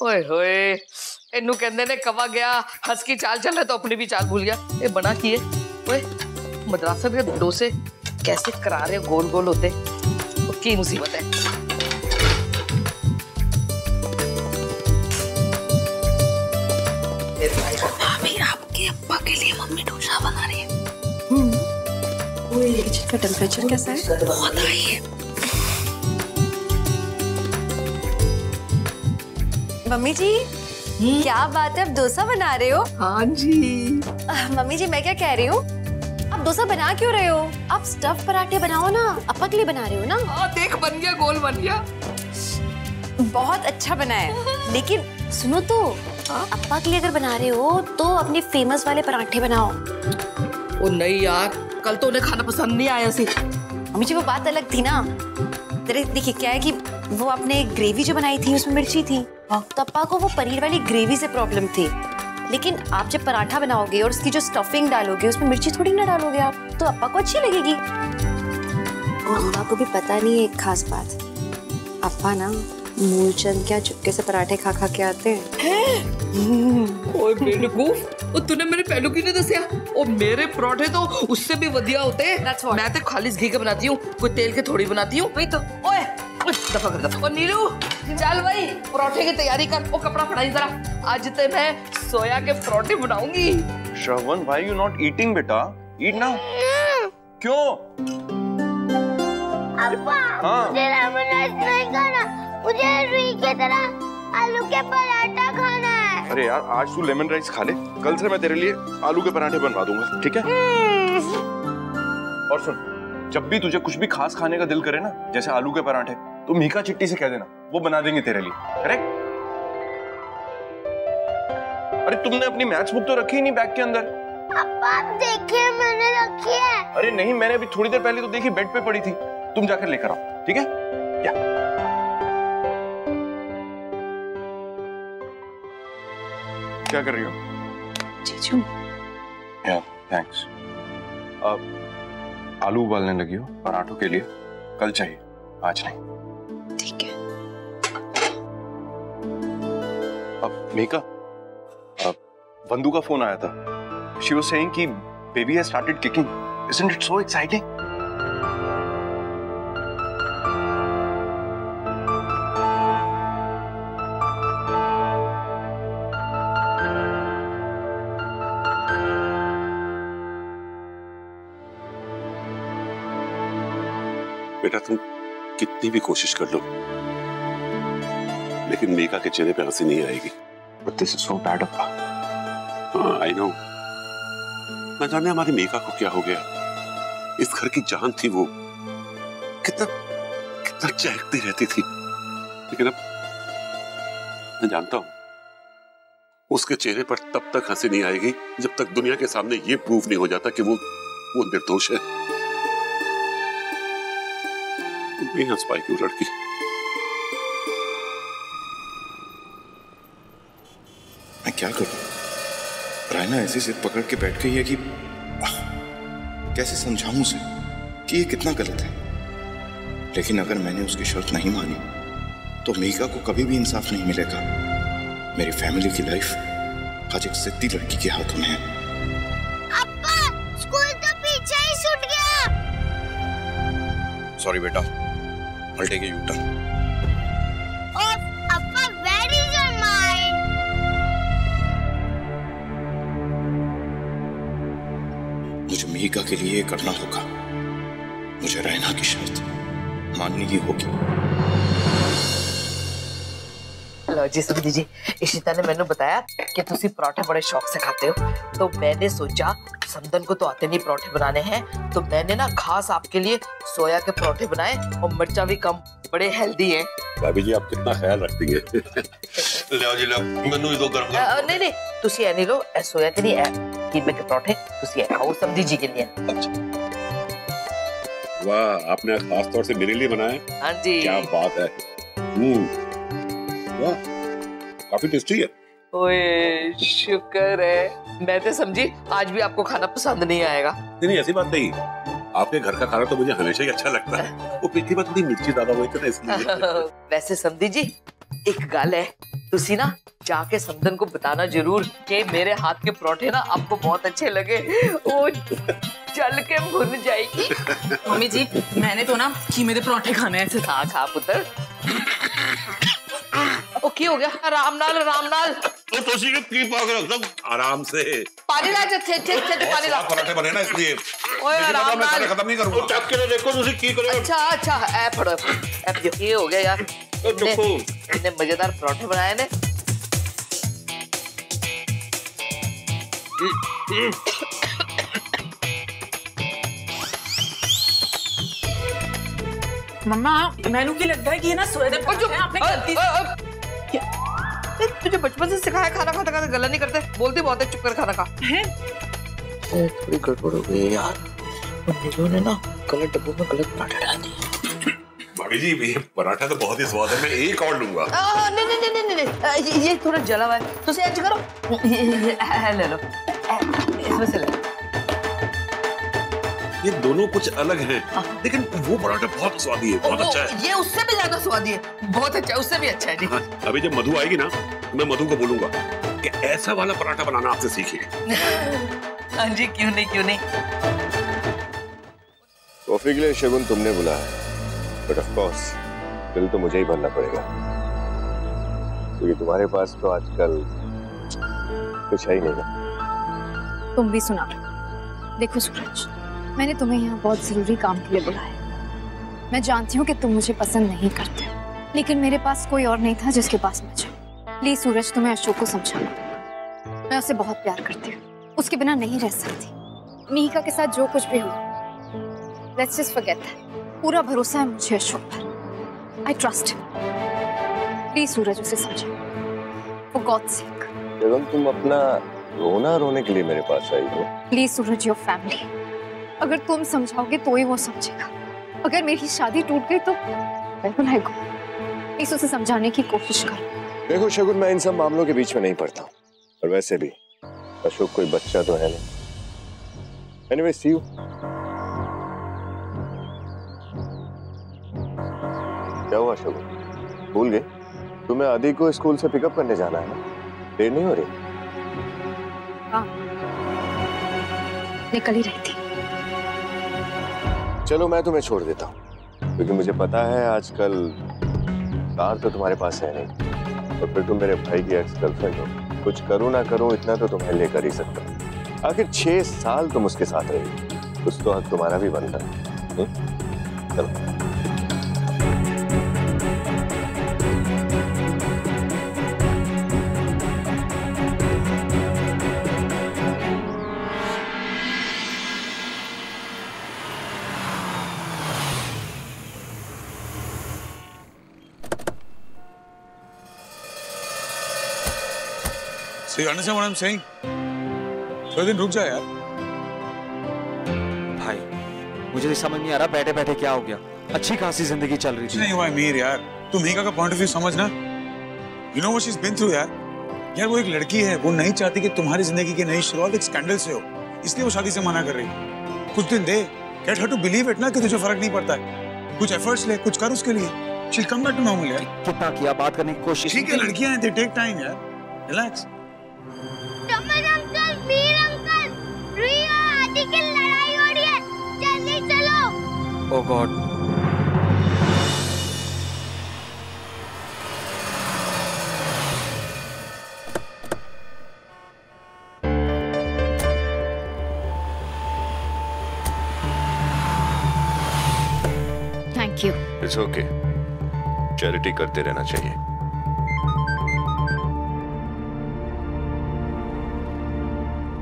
ओए होए, इन्नू कहंदे ने कवा गया हंस की चाल चल रहा तो अपनी भी चाल भूल गया। ये बना किए ओए मद्रासा के डोसे कैसे करारे गोल गोल होते, की मुसीबत है। भाभी आपके अब्बा के लिए मम्मी डोसा बना रही है। किचन का टेम्परेचर कैसा है? बहुत हाई है। मम्मी जी क्या बात है, आप डोसा बना रहे हो? हाँ जी। मम्मी जी मैं क्या कह रही हूँ, आप डोसा बना क्यों रहे हो? आप स्टफ पराठे बनाओ ना, अप्पा के लिए बना रहे हो ना? हाँ देख बन गया, गोल बन गया। बहुत अच्छा बना है, लेकिन सुनो तो अप्पा के लिए अगर बना रहे हो तो अपने फेमस वाले पराठे बनाओ। ओ नहीं यार, कल तो उन्हें खाना पसंद नहीं आया सी। मम्मी जी वो बात अलग थी ना। देखिए क्या है कि वो आपने ग्रेवी जो बनाई थी उसमें मिर्ची थी, तो अप्पा को वो पनीर वाली ग्रेवी से प्रॉब्लम थी। लेकिन आप जब पराठा बनाओगे और उसकी जो स्टफिंग डालोगे उसमें मिर्ची थोड़ी ना डालोगे आप, तो अप्पा को अच्छी लगेगी। अम्मा को भी पता नहीं है एक खास बात, अप्पा ना मूलचंद क्या चुपके से पराठे खा खा के आते हैं। ओए बेवकूफ, ओ तूने मेरे पहलू की नहीं दसिया। ओ मेरे पराठे तो उससे भी वधिया होते हैं। मैं तो खाली घी के बनाती हूँ, कोई तेल के थोड़ी बनाती हूँ। वही तो। ओए दफा कर दफा। ओ नीलू चल भाई पराठे की तैयारी कर। ओ कपड़ा फड़ाई जरा, आज तो मैं सोया के पराठे बनाऊंगी। श्रवण भाई यू नॉट ईटिंग बेटा, ईट ना। क्यों? अब्बा मुझे लेमन राइस नहीं खाना, मुझे रुई की तरह आलू के पराठा खाना है। अरे यार आज तू लेमन राइस खा ले, कल से मैं तेरे लिए आलू के पराठे बनवा दूंगा, ठीक है? और सुन, जब भी तुझे कुछ भी खास खाने का दिल करे ना, जैसे आलू के पराठे, तो मीका चिट्टी से कह देना, वो बना देंगे तेरे लिए, करेक्ट? अरे तुमने अपनी मैथ्स बुक तो रखी ही नहीं बैग के अंदर। अब्बा देखिए मैंने रखी है। अरे नहीं, मैंने अभी थोड़ी देर पहले तो देखी बेड पे पड़ी थी, तुम जाकर लेकर आओ, ठीक है? क्या? क्या कर रही हो? जीजू। या थैंक्स। आलू उबालने लगी हो पराठों के लिए, कल चाहिए आज नहीं। ठीक है। अब मीका, बंधु का फोन आया था। She was saying कि baby has started kicking. Isn't it so exciting? बेटा तुम कितनी भी कोशिश कर लो, लेकिन मीका के चेहरे पे हंसी नहीं आएगी। But this is so bad, अप्पा। हाँ, I know। न जाने हमारी मीका को क्या हो गया। इस घर की जान थी वो, कितना कितना चहकती रहती थी, लेकिन अब मैं जानता हूं उसके चेहरे पर तब तक हंसी नहीं आएगी जब तक दुनिया के सामने ये प्रूफ नहीं हो जाता कि वो निर्दोष है। नहीं हंस पाएगी वो लड़की। मैं क्या करूं? रायना ऐसी जिद पकड़ के बैठ गई है कि कैसे समझाऊं उसे कि ये कितना गलत है। लेकिन अगर मैंने उसकी शर्त नहीं मानी तो मीका को कभी भी इंसाफ नहीं मिलेगा। मेरी फैमिली की लाइफ आज एक जिद्दी लड़की के हाथों में है। अब्बा स्कूल तो पीछे ही छूट गया। सॉरी बेटा, I'll take a U-turn. अब्बा where is your mind? मुझे मीका के लिए करना होगा। मुझे रायना की शर्त माननी ही होगी। लो जी समझी जी, इशिता ने मैंने बताया कि तुसी पराठे बड़े शौक से खाते हो, तो मैंने सोचा समदन को तो आते नहीं पराठे बनाने हैं, तो मैंने ना खास आपके लिए सोया के पराठे बनाए और मिर्चा भी कम, बड़े हेल्दी हैं। भाभी जी आप कितना ख्याल रखती है। ले आओ जी, ले आओ। मैनू दो गरम गरम। नहीं नहीं, तुसी ऐ नहीं लो, ऐ सोया के नहीं, ऐ कीमे के पराठे तुसी ऐ खाओ समझी जी के लिए। अच्छा वाह, आपने खास तौर से मेरे लिए बनाए। हाँ जी। क्या बात है। वाह काफी टेस्टी है। ओए शुक्र है, मैं तो समझी आज भी आपको खाना पसंद नहीं आएगा। नहीं ऐसी बात नहीं, आपके घर का खाना तो मुझे हमेशा ही अच्छा लगता है। वो पिछली बार थोड़ी मिर्ची ज्यादा हुई थी ना इसलिए। वैसे समझी जी एक गल है, तुसी ना जाके समदन को बताना जरूर कि मेरे हाथ के परोठे ना आपको बहुत अच्छे लगे। वो चल के भुन जाएगी। मम्मी जी मैंने तो ना कीमे दे परोठे खाने हैं। खा खा पुत्र। ओ की हो गया? राम नाल तो तुसी के की पाक रख दो आराम से। पानी ला छे पानी ला। पराठे बने ना इसलिए। ओए राम नाल खत्म नहीं करूंगा। चख के देखो तुसी की करे। अच्छा ए फड़ो ए ये हो गया यार। इतने मजेदार परोठे बनाए ने। मम्मा मैनू की लगता है कि ये ना सोए दे परोठे आपने गलती से। तुझे बचपन से सिखाया खाना खाता खाता गला नहीं करते। बोलती बहुत है चुप कर खाना खा। थोड़ी गड़बड़ हो गई यार। नीलू ने ना गलत डब्बों में गलत पराठा डाल दिया। भाभी जी ये पराठा तो बहुत ही स्वाद है, मैं एक और लूंगा। नहीं ये थोड़ा जला हुआ है तो ऐसे करो ले लो इसमें से ले। ये दोनों कुछ अलग हैं, लेकिन वो पराठा बहुत स्वादी है, बहुत अच्छा है। ये उससे भी ज्यादा स्वादी है, बहुत अच्छा है, उससे भी अच्छा है जी। हाँ, अभी जब मधु आएगी ना मैं मधु को बोलूंगा कि ऐसा वाला पराठा बनाना आपसे सीखिए। हाँ जी क्यों नहीं। कॉफी के लिए शगुन तुमने बुलाया, बट ऑफ कोर्स बिल तो मुझे ही भरना पड़ेगा, क्योंकि तुम्हारे पास तो आजकल कुछ है ही नहीं। तुम भी सुना लो। देखो सूरज, मैंने तुम्हें यहाँ बहुत जरूरी काम के लिए बुलाया। मैं जानती हूँ कि तुम मुझे पसंद नहीं करते, लेकिन मेरे पास कोई और नहीं था जिसके पास मैं जाऊँ। प्लीज सूरज, तुम्हें अशोक को समझाना। मैं उसे बहुत प्यार करती हूँ, उसके बिना नहीं रह सकती। मिहिका के साथ जो कुछ भी हुआ, लेट्स जस्ट फॉरगेट दैट। पूरा भरोसा है मुझे अशोक पर। I trust him. प्लीज सूरज उसे समझो, फॉर गॉड्स सेक। जगन तुम अपना रोना रोने के लिए मेरे पास आई हो? प्लीज सूरज, योर फैमिली, अगर तुम समझाओगे तो ही वो समझेगा। अगर मेरी शादी टूट गई तो बिल्कुल है गो। प्लीज उसे समझाने की कोशिश कर। देखो शगुन, मैं इन सब मामलों के बीच में नहीं पड़ता हूँ, और वैसे भी अशोक कोई बच्चा तो है नहीं। Anyway, see you. क्या हुआ शगुन, भूल गए? तुम्हें आदि को स्कूल से पिकअप करने जाना है ना? देर नहीं हो रही? हाँ, निकल ही रही थी। चलो मैं तुम्हें छोड़ देता हूँ, क्योंकि मुझे पता है आजकल कार तो तुम्हारे पास है नहीं, और फिर तुम मेरे भाई की एक्स गर्लफ्रेंड हो। कुछ करूँ ना करूँ, इतना तो तुम्हें लेकर ही सकता हूँ। आखिर 6 साल तुम उसके साथ रही, कुछ तो हक तुम्हारा भी बनता है। चलो। So you understand what I'm saying? थोड़े दिन रुक जा यार। भाई मुझे तो समझ नहीं आ रहा बैठे बैठे क्या हो गया। अच्छी खासी जिंदगी चल रही थी। नहीं हुआ मीर यार, तुम मीका का पॉइंट ऑफ व्यू समझना। You know what she's been through यार। यार वो एक लड़की है, वो नहीं चाहती कि तुम्हारी जिंदगी की नई शुरुआत एक स्कैंडल से हो, इसलिए वो शादी से मना कर रही। कुछ दिन दे, get her to believe it ना कि तुझे फर्क नहीं पड़ता है। कुछ एफर्ट्स ले, कुछ कर उसके लिए। She'll come back to normal यार। कितना किया, बात करने की कोशिश। ठीक है, लड़कियां हैं, they take time यार। Relax। Taman uncle, Veer uncle, Riya आदि की लड़ाई हो रही है, जल्दी चलो। Oh God. Thank you. It's okay, charity करते रहना चाहिए।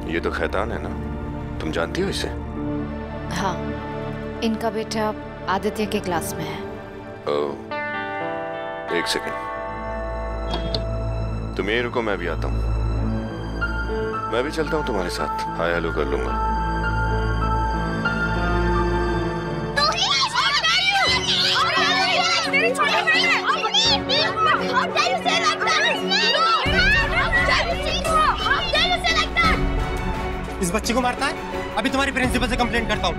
ये तो खैतान है ना, तुम जानती हो इसे? हाँ, इनका बेटा आदित्य के क्लास में है। ओह, एक सेकंड, तुम यहीं रुको, मैं भी आता हूँ। मैं भी चलता हूँ तुम्हारे साथ, हाय हेलो कर लूंगा। इस बच्ची को मारता है? अभी तुम्हारी प्रिंसिपल से कंप्लेंट करता हूँ।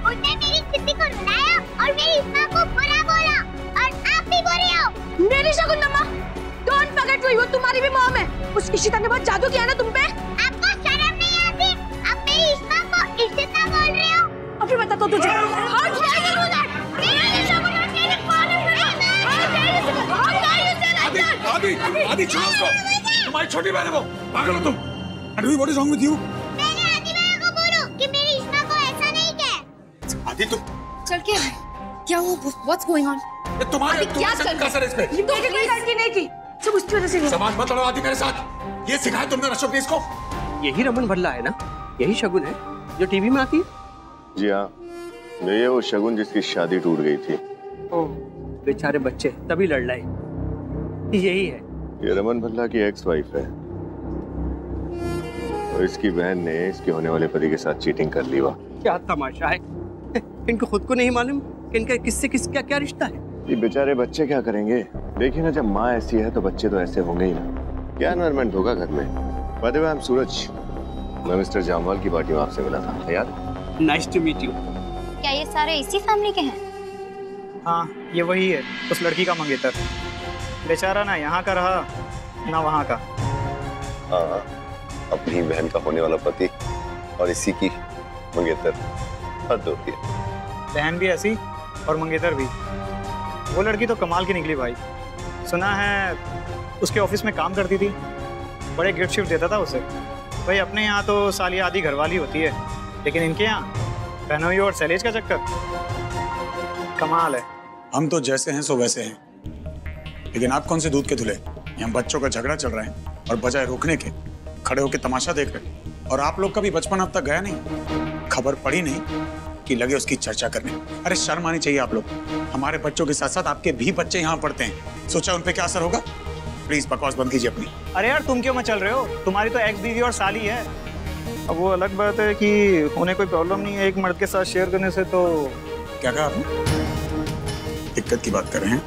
उसने मेरी सिद्धि को रुलाया और मेरी माँ को बुरा बोला, और आप भी बुरे हो। मेरी शगुन उस इशिता ने बहुत जादू किया ना तुम पे। आपको शर्म नहीं आती? आप मेरी इश्मा को इशिता बोल रहे हो? अभी बता तो तुझे। आदि छोड़ो उसको, तुम्हारी छोटी बहन है वो, पागल हो तुम। अरे what is wrong with you? मैंने आदि भैया को बोलो कि मेरी इश्मा को ऐसा नहीं कहे। आदि तुम चल के क्या हुआ? What's going on? तुम्हारे क्या चल रहा है इस पे? ये तो एक लड़की नहीं की, सब उसकी वजह से हुआ। समाज मत लड़ो आदि मेरे साथ। ये सिखाया तुमने रशो प्लीज को? यही रमन भल्ला है ना? यही शगुन है जो टीवी में आती है? जी हाँ, ये वो शगुन जिसकी शादी टूट गई थी। ओह, बेचारे बच्चे तभी लड़ रहे। यही है। ये रमन भल्ला की एक्स वाइफ है और इसकी बहन ने इसके होने वाले पति के साथ चीटिंग कर ली। वाह, क्या तमाशा है। इनको खुद को नहीं मालूम कि इनका किससे किसका क्या रिश्ता है। ये बेचारे बच्चे क्या करेंगे? देखिए ना, जब माँ ऐसी है तो बच्चे तो ऐसे होंगे ही ना। क्या एनवायरनमेंट होगा घर में। By the way, I am Suraj. मैं मिस्टर जामवाल की पार्टी में आपसे मिला था, याद? Nice to meet you. क्या ये सारे इसी फैमिली के हैं? हाँ, ये वही है, उस लड़की का मंगेतर। बेचारा ना यहाँ का रहा ना वहाँ का। हाँ, अपनी बहन का होने वाला पति और इसी की मंगेतर, हद होती है। बहन भी ऐसी और मंगेतर भी। वो लड़की तो कमाल की निकली भाई। सुना है उसके ऑफिस में काम करती थी, बड़े गिफ्ट शिफ्ट देता था उसे। भाई अपने यहाँ तो साली आधी घरवाली होती है, लेकिन इनके यहाँ बहनोई और सैलेज का चक्कर कमाल है। हम तो जैसे हैं सो वैसे हैं, लेकिन आप कौन से दूध के धुले? यहाँ बच्चों का झगड़ा चल रहा है और बजाय रोकने के खड़े होकर तमाशा देख रहे। और आप लोग का भी बचपन अब तक गया नहीं, खबर पड़ी नहीं कि लगे उसकी चर्चा करने। अरे शर्म आनी चाहिए आप लोग। हमारे बच्चों के साथ साथ आपके भी बच्चे यहाँ पढ़ते हैं, सोचा उन पे क्या असर होगा? प्लीज बकवास बंद कीजिए अपनी। अरे यार तुम क्यों मचल रहे हो? तुम्हारी तो एक्स बीवी और साली है। अब वो अलग बात है कि उन्हें कोई प्रॉब्लम नहीं है एक मर्द के साथ शेयर करने से। तो क्या कहा आपने? दिक्कत की बात कर रहे हैं?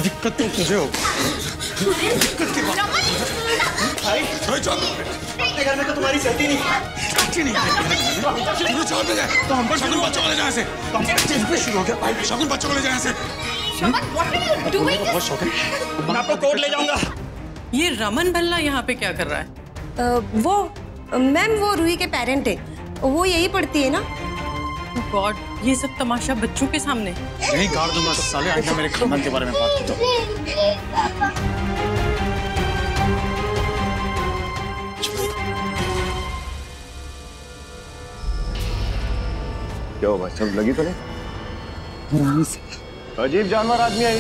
दिक्कत तो तुझे हो। दिक्कत की बात भाई, अपने घर में तो तुम्हारी सहती नहीं। छोड़ दे जाए तो हम पर शगुन बच्चों को ले जाए ऐसे। तो हम पर शुरू हो गया भाई, शगुन बच्चों को ले जाए ऐसे। बहुत शौक है, मैं आपको कोर्ट ले जाऊंगा। ये रमन भल्ला यहाँ पे क्या कर रहा है? वो मैम, वो रूही के पेरेंट है, वो यही पढ़ती है ना। गॉड, ये सब तमाशा बच्चों के सामने। नहीं गाड़ दूंगा तो साले, आइंदा मेरे खानदान के बारे में बात की तो। क्या हुआ, सब लगी तो नहीं? अजीब जानवर आदमी है।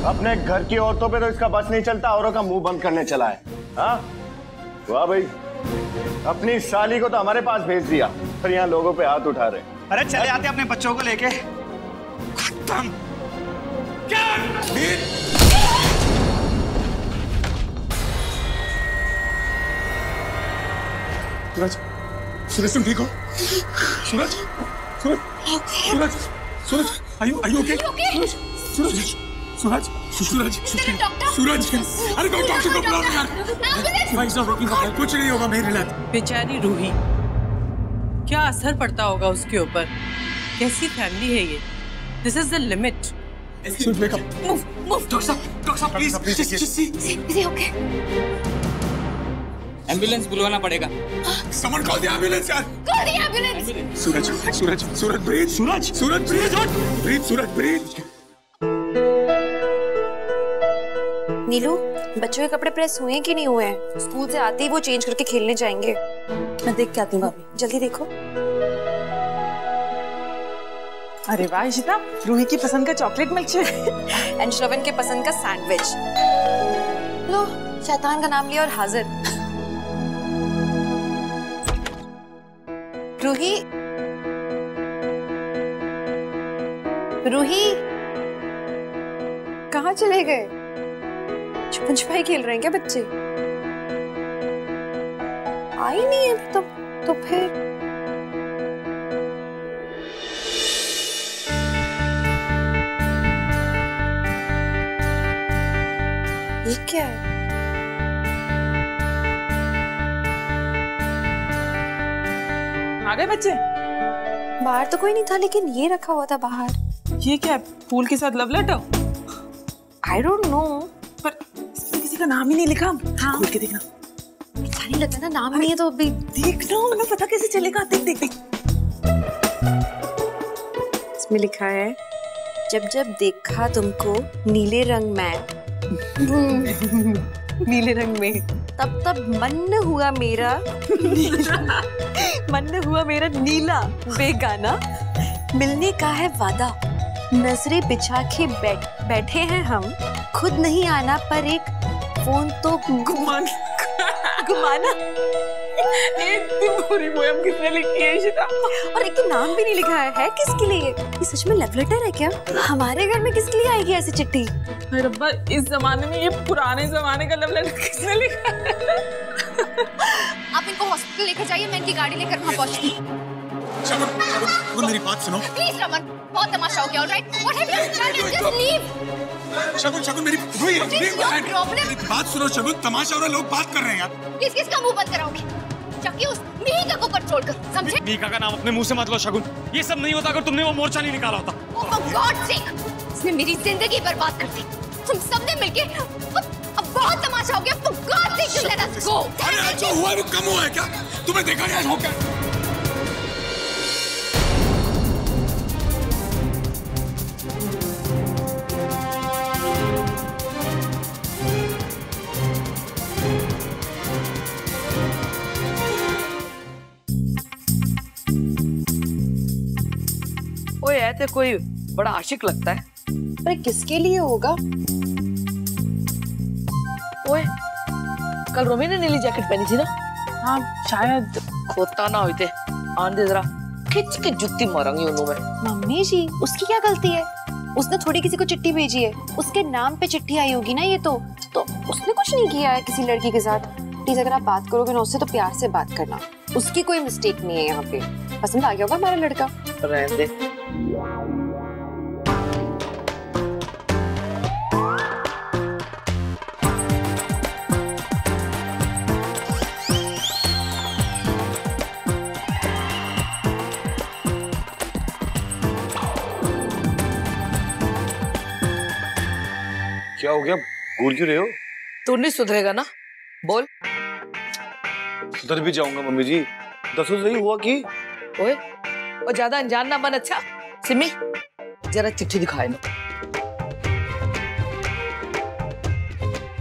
अपने घर की औरतों पे तो इसका बस नहीं चलता, औरों का मुंह बंद करने चला है। हाँ वाह भाई, अपनी साली को तो हमारे पास भेज दिया, फिर यहाँ लोगों पे हाथ उठा रहे। अरे चले आते अपने बच्चों को लेके। खत्म। सूरज, सूरज तुम ठीक हो? सूरज, सूरज, सूरज, सूरज, are you okay? सूरज, सूरज, सूरज, सूरज, अरे कोई डॉक्टर को बुलाओ यार। भाई साहब, कुछ नहीं होगा, मेरी रिलैक्स। बेचारी रूही, क्या असर पड़ता होगा उसके ऊपर? कैसी फैमिली है ये? This is the limit. Doctor साहब प्लीज। एम्बुलेंस बुलवाना पड़ेगा। समन कॉल दिया एम्बुलेंस यार। कॉल दिया एम्बुलेंस। सूरज, सूरज, सूरज ब्रीथ, सूरज, सूरज ब्रीथ, ब्रीथ, सूरज ब्रीथ। नीलू, बच्चों के कपड़े प्रेस हुए हैं कि नहीं हुए हैं? स्कूल से आते ही वो चेंज करके खेलने जाएंगे। मैं देख के आती हूँ भाभी। जल्दी देखो। अरे वाह इशिता, रूही की पसंद का चॉकलेट मिल्क शेक एंड श्रवण के पसंद का सैंडविच। लो, शैतान का नाम लिया और हाजिर। रूही, रूही, कहाँ चले गए? छुपन छुपाई खेल रहे हैं क्या बच्चे? आई नहीं है अभी तो फिर ये क्या है? आ गए बच्चे? बाहर तो कोई नहीं था, लेकिन ये रखा हुआ था बाहर। ये क्या, फूल के साथ love letter? I don't know. पर इसमें किसी का नाम ही नहीं लिखा। हाँ। खोल के देखना। अच्छा नहीं लगता ना, नाम नहीं है तो अभी देखना, उन्हें पता कैसे चलेगा। देख देख देख। इसमें लिखा है, जब जब देखा तुमको नीले रंग में नीले रंग में, तब तब मन हुआ मेरा मन हुआ मेरा नीला बेगाना, मिलने का है वादा, नजरें बिछा के बैठे हैं हम, खुद नहीं आना पर एक फोन तो घुमाना। इतनी पूरी पोएम किसने लिखी है इशिता? और एक तो नाम भी नहीं लिखा है किसके लिए? ये सच में लव लेटर है क्या? हमारे घर में किसके लिए आएगी ऐसी चिट्ठी? अरे रब्बा, इस जमाने में ये पुराने जमाने का लव लेटर किसने लिखा है? आप इनको हॉस्पिटल लेकर जाइए, मैं इनकी गाड़ी लेकर वहाँ पहुँचती हूँ। शगुन मेरी बात सुनो। प्लीज रमन, बहुत तमाशा हो गया, alright? What have you done? Just leave. Shagun मेरी बात सुनो। शगुन, तमाशा हो रहा है, लोग बात कर रहे हैं यार। प्लीज किसका मुंह बंद कराओगे? जाके उस मीका को कंट्रोल कर, समझे? मीका का नाम अपने मुंह से मत लो शगुन। ये सब नहीं होता अगर तुमने वो मोर्चा नहीं निकाला होता। Oh for God's sake! इसने मेरी जिंदगी बर्बाद कर दी। तुम सबने मिलके अब बहुत तमाशा हो गया। For God's sake, just let us go. अरे जो हुआ वो कम हुआ है क्या? तुम्हें देखा नहीं हो क्या? ओए ऐसे कोई बड़ा आशिक लगता है। अरे किसके लिए होगा? ओए कल रोमी ने नीली जैकेट पहनी थी ना? हाँ शायद। खोता ना होते आंधे जरा खिंच के जुत्ती मारूंगी उन्होंने। मम्मी जी, उसकी क्या गलती है? उसने थोड़ी किसी को चिट्ठी भेजी है, उसके नाम पे चिट्ठी आई होगी ना। ये तो उसने कुछ नहीं किया है किसी लड़की के साथ। प्लीज अगर आप बात करोगे ना उससे तो प्यार से बात करना, उसकी कोई मिस्टेक नहीं है यहाँ पे। पसंद आ गया होगा हमारा लड़का। रहने दे। क्या हो गया? भूल क्यों रहे हो? तू नहीं सुधरेगा ना? बोल। सुधर भी जाऊंगा मम्मी जी। दसो सही हुआ कि ओए और ज्यादा अनजान ना बन। अच्छा सिमी, जरा चिट्ठी दिखाए ना।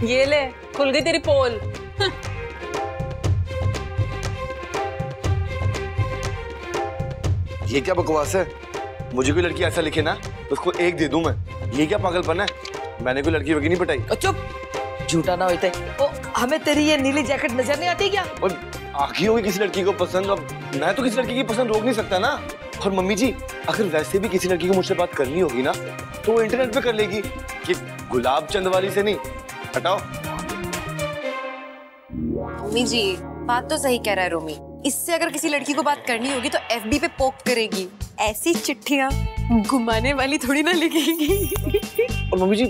ये ले, खुल गई तेरी पोल। ये क्या बकवास है? मुझे कोई लड़की ऐसा लिखे ना तो उसको एक दे दूं मैं। ये क्या पागलपन है? मैंने कोई लड़की वगैरह नहीं पटाई। चुप, झूठा ना होते। ओ हमें तेरी ये नीली जैकेट नजर नहीं आती क्या? और आखिर होगी किसी लड़की को पसंद। अब मैं तो किसी लड़की की पसंद रोक नहीं सकता ना। और मम्मी जी, अगर वैसे भी किसी लड़की को मुझसे बात करनी होगी ना तो वो इंटरनेट पे कर लेगी, कि गुलाब चंद वाली से नहीं। हटाओ। मम्मी जी बात तो सही कह रहा है रोमी। इससे अगर किसी लड़की को बात करनी होगी तो FB पे पोक करेगी। ऐसी चिट्ठियां घुमाने वाली थोड़ी ना लिखेगी। और मम्मी जी,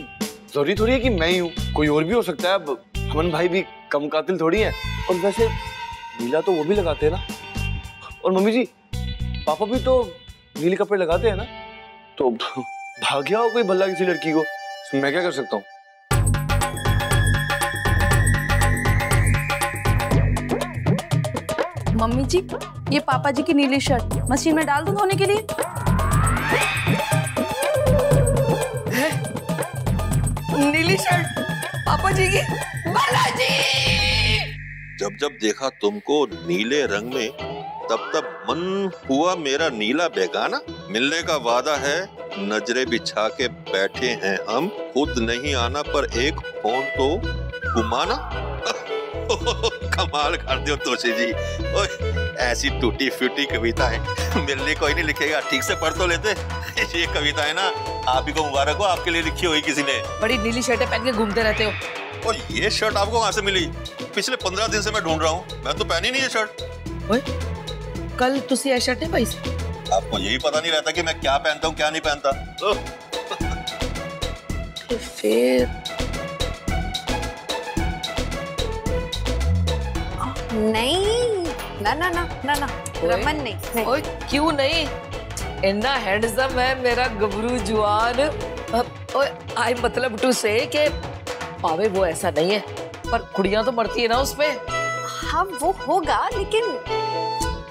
जरूरी थोड़ी है कि मैं ही हूँ, कोई और भी हो सकता है। अब हमन भाई भी कम कातिल थोड़ी हैं। और वैसे नीला तो वो भी लगाते हैं ना। और मम्मी जी, पापा भी तो नीले कपड़े लगाते हैं ना। तो भाग गया हो कोई भला किसी लड़की को, तो मैं क्या कर सकता हूँ? मम्मी जी, ये पापा जी की नीली शर्ट मशीन में डाल दूं धोने के लिए? नीली शर्ट पापा जी की? बालाजी! जब जब देखा तुमको नीले रंग में तब तब मन हुआ मेरा नीला बेगाना, मिलने का वादा है, नजरें बिछा के बैठे हैं हम, खुद नहीं आना पर एक फोन तो घुमाना। कमाल कर दियो तोशी जी। ओए ऐसी टूटी फूटी कविता है, मिलने कोई नहीं लिखेगा, ठीक से पढ़ तो लेते। ये कविता है ना, आप ही को मुबारक हो, आपके लिए लिखी हुई किसी ने। बड़ी नीली शर्टें पहन के घूमते रहते हो। और ये शर्ट आपको कहाँ से मिली? पिछले 15 दिन से मैं ढूंढ रहा हूँ, मैं तो पहनी नहीं ये शर्ट। ओए कल तुसी ये शर्ट नहीं पाई? आपको यही पता नहीं रहता कि मैं क्या पहनता हूँ क्या नहीं पहनता। फिर नहीं, ना ना ना ना ना, रमन नहीं। ओए क्यों नहीं? इतना हैंडसम है मेरा गबरू जुआन। ओए आई मतलब टू से कि पावे वो ऐसा नहीं है, पर कुड़ियां तो मरती है ना उसपे। हाँ वो होगा, लेकिन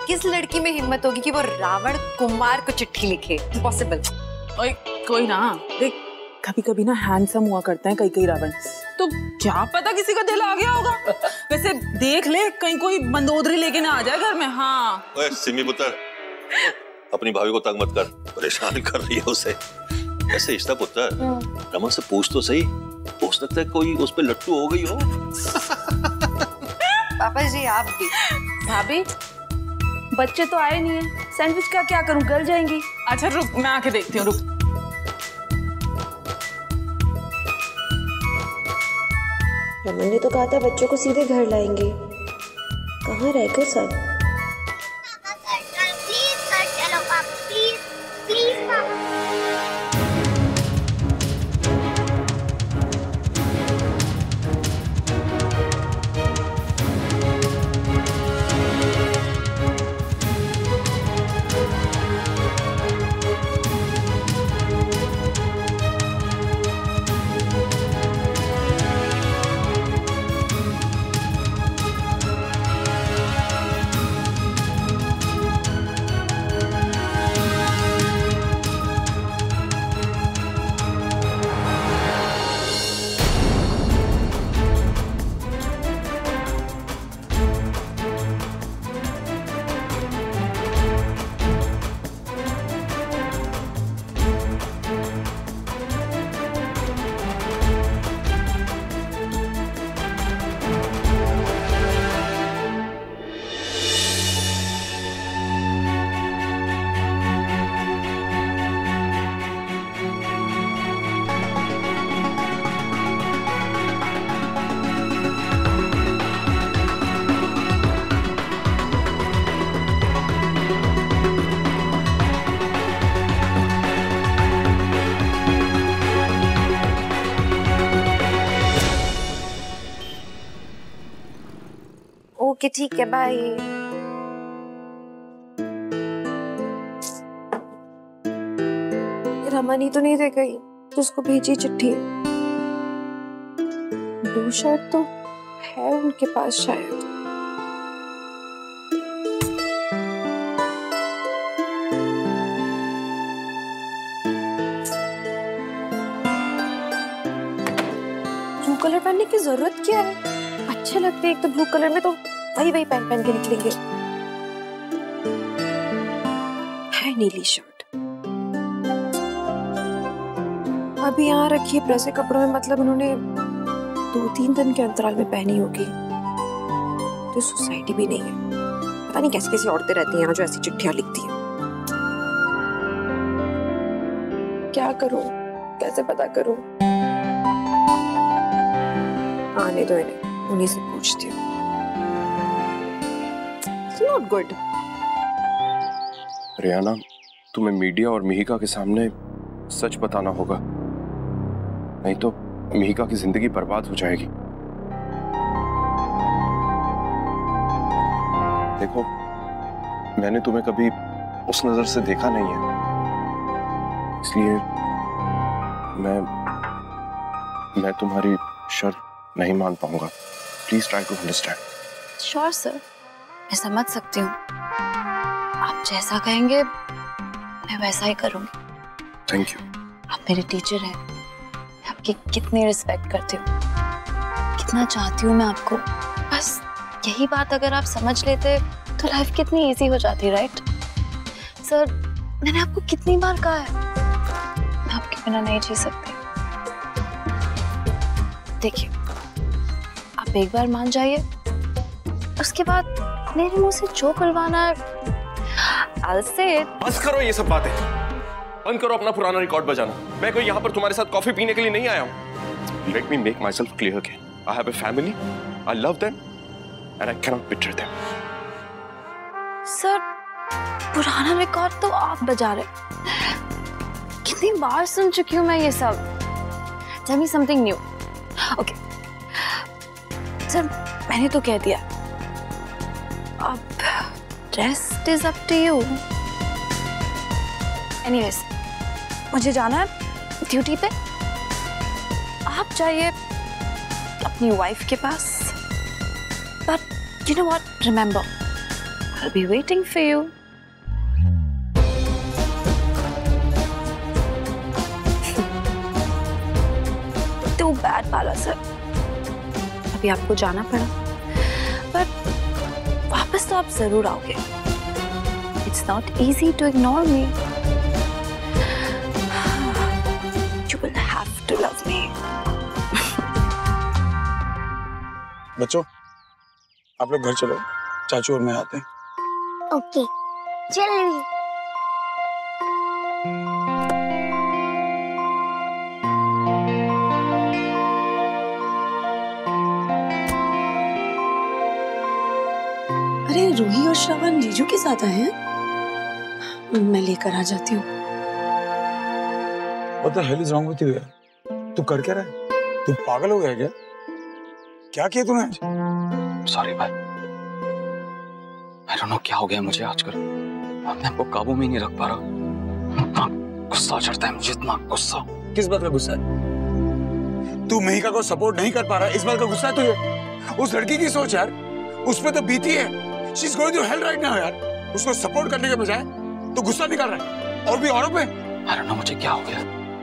किस लड़की में हिम्मत होगी कि वो रावण कुमार को चिट्ठी लिखे? इम्पॉसिबल। ओए कोई ना, देख कभी कभी ना हैंडसम हुआ करते हैं कई कई रावण, तो क्या पता किसी का दिल आ गया होगा। वैसे देख ले कहीं कोई मंदोदरी लेके ना आ जाए घर में। हाँ ओए सिमी पुत्र, अपनी भाभी को तंग मत कर, परेशान कर रही है उसे। ऐसे इश्ता पुत्र, रमन से पूछ तो सही, हो सकता है कोई उस पे लट्टू हो गई हो। पापा जी आप भी। भाभी बच्चे तो आए नहीं है, सैंडविच का क्या करूं, गल जाएंगी। अच्छा रुक, मैं आके देखती हूँ, रुक। रमन ने तो कहा था बच्चों को सीधे घर लाएंगे, कहाँ रह गए सब? प्लीज घर चलो पापा, प्लीज प्लीज पापा। ओके ठीक है, बाय। रमन ही तो नहीं दे गई जिसको भेजी चिट्ठी। ब्लू शर्ट तो है उनके पास शायद। ब्लू कलर पहनने की जरूरत क्या है? अच्छे लगते हैं एक तो ब्लू कलर में, तो वही पहन के निकलेंगे। है नीली शर्ट अभी यहाँ रखी है प्रेस कपड़ों में, मतलब उन्होंने 2-3 दिन के अंतराल में पहनी होगी। तो सोसाइटी भी नहीं है, पता नहीं कैसी कैसी औरतें रहती हैं यहाँ जो ऐसी चिट्ठियां लिखती हैं। क्या करूं, कैसे पता करूं? आने दो इन्हें, उन्हीं से पूछती हूँ। Not good. रियाना, तुम्हें मीडिया और मिहिका के सामने सच बताना होगा, नहीं तो मिहिका की जिंदगी बर्बाद हो जाएगी। देखो, मैंने तुम्हें कभी उस नजर से देखा नहीं है, इसलिए मैं तुम्हारी शर्त नहीं मान पाऊंगा। Please try to understand. Sure sir, मैं समझ सकती हूँ। आप जैसा कहेंगे मैं वैसा ही करूंगी। Thank you. आप मेरे टीचर हैं, मैं आपकी कितनी रिस्पेक्ट करती हूँ, कितना चाहती हूँ मैं आपको। बस यही बात अगर आप समझ लेते तो लाइफ कितनी इजी हो जाती, राइट? सर, मैंने आपको कितनी बार कहा है मैं आपके बिना नहीं जी सकती। देखिए, आप एक बार मान जाइए, उसके बाद मेरे मुंह से जो खुलवाना है I'll say it। बस करो ये सब बातें, बंद करो अपना पुराना रिकॉर्ड बजाना। मैं कोई यहाँ पर तुम्हारे साथ कॉफी पीने के लिए नहीं आया हूँ। Let me make myself clear again. I have a family, I love them, and I cannot betray them. Sir, पुराना रिकॉर्ड तो आप बजा रहे, कितनी बार सुन चुकी हूँ मैं ये सब। Tell me something new. Okay. Sir, मैंने तो कह दिया, अब rest is up to you. Anyways, मुझे जाना है ड्यूटी पे। आप जाइए, अपनी वाइफ के पास। But you know what, remember, I will be waiting for you. Too bad Bala sir, अभी आपको जाना पड़ा, पर वापस तो आप जरूर आओगे। It's not easy to ignore me. You will have to love me. बच्चों, आप लोग घर चलो, चाचू और मैं आते हैं। ओके, चलिए। अरे रूही और श्रवण जीजू के साथ आए हैं, मैं लेकर आ जाती हूँ। What the hell is wrong with you यार? तू कर क्या रहा है? तू पागल हो गया क्या? क्या किया तूने आज? सॉरी भाई, I don't know क्या हो गया मुझे आजकल। अपने आप को काबू में ही नहीं रख पा रहा। गुस्सा चढ़ता है मुझे, इतना गुस्सा। किस बात का गुस्सा है? तू मेहिका को सपोर्ट नहीं कर पा रहा, इस बात का गुस्सा है तुझे? उस लड़की की सोच यार, उस पे तो बीती है। She's going through hell right now यार। उसको सपोर्ट करने के बजाय तू गुस्सा निकाल रहा है, और भी औरों पे। I don't know मुझे क्या हो गया।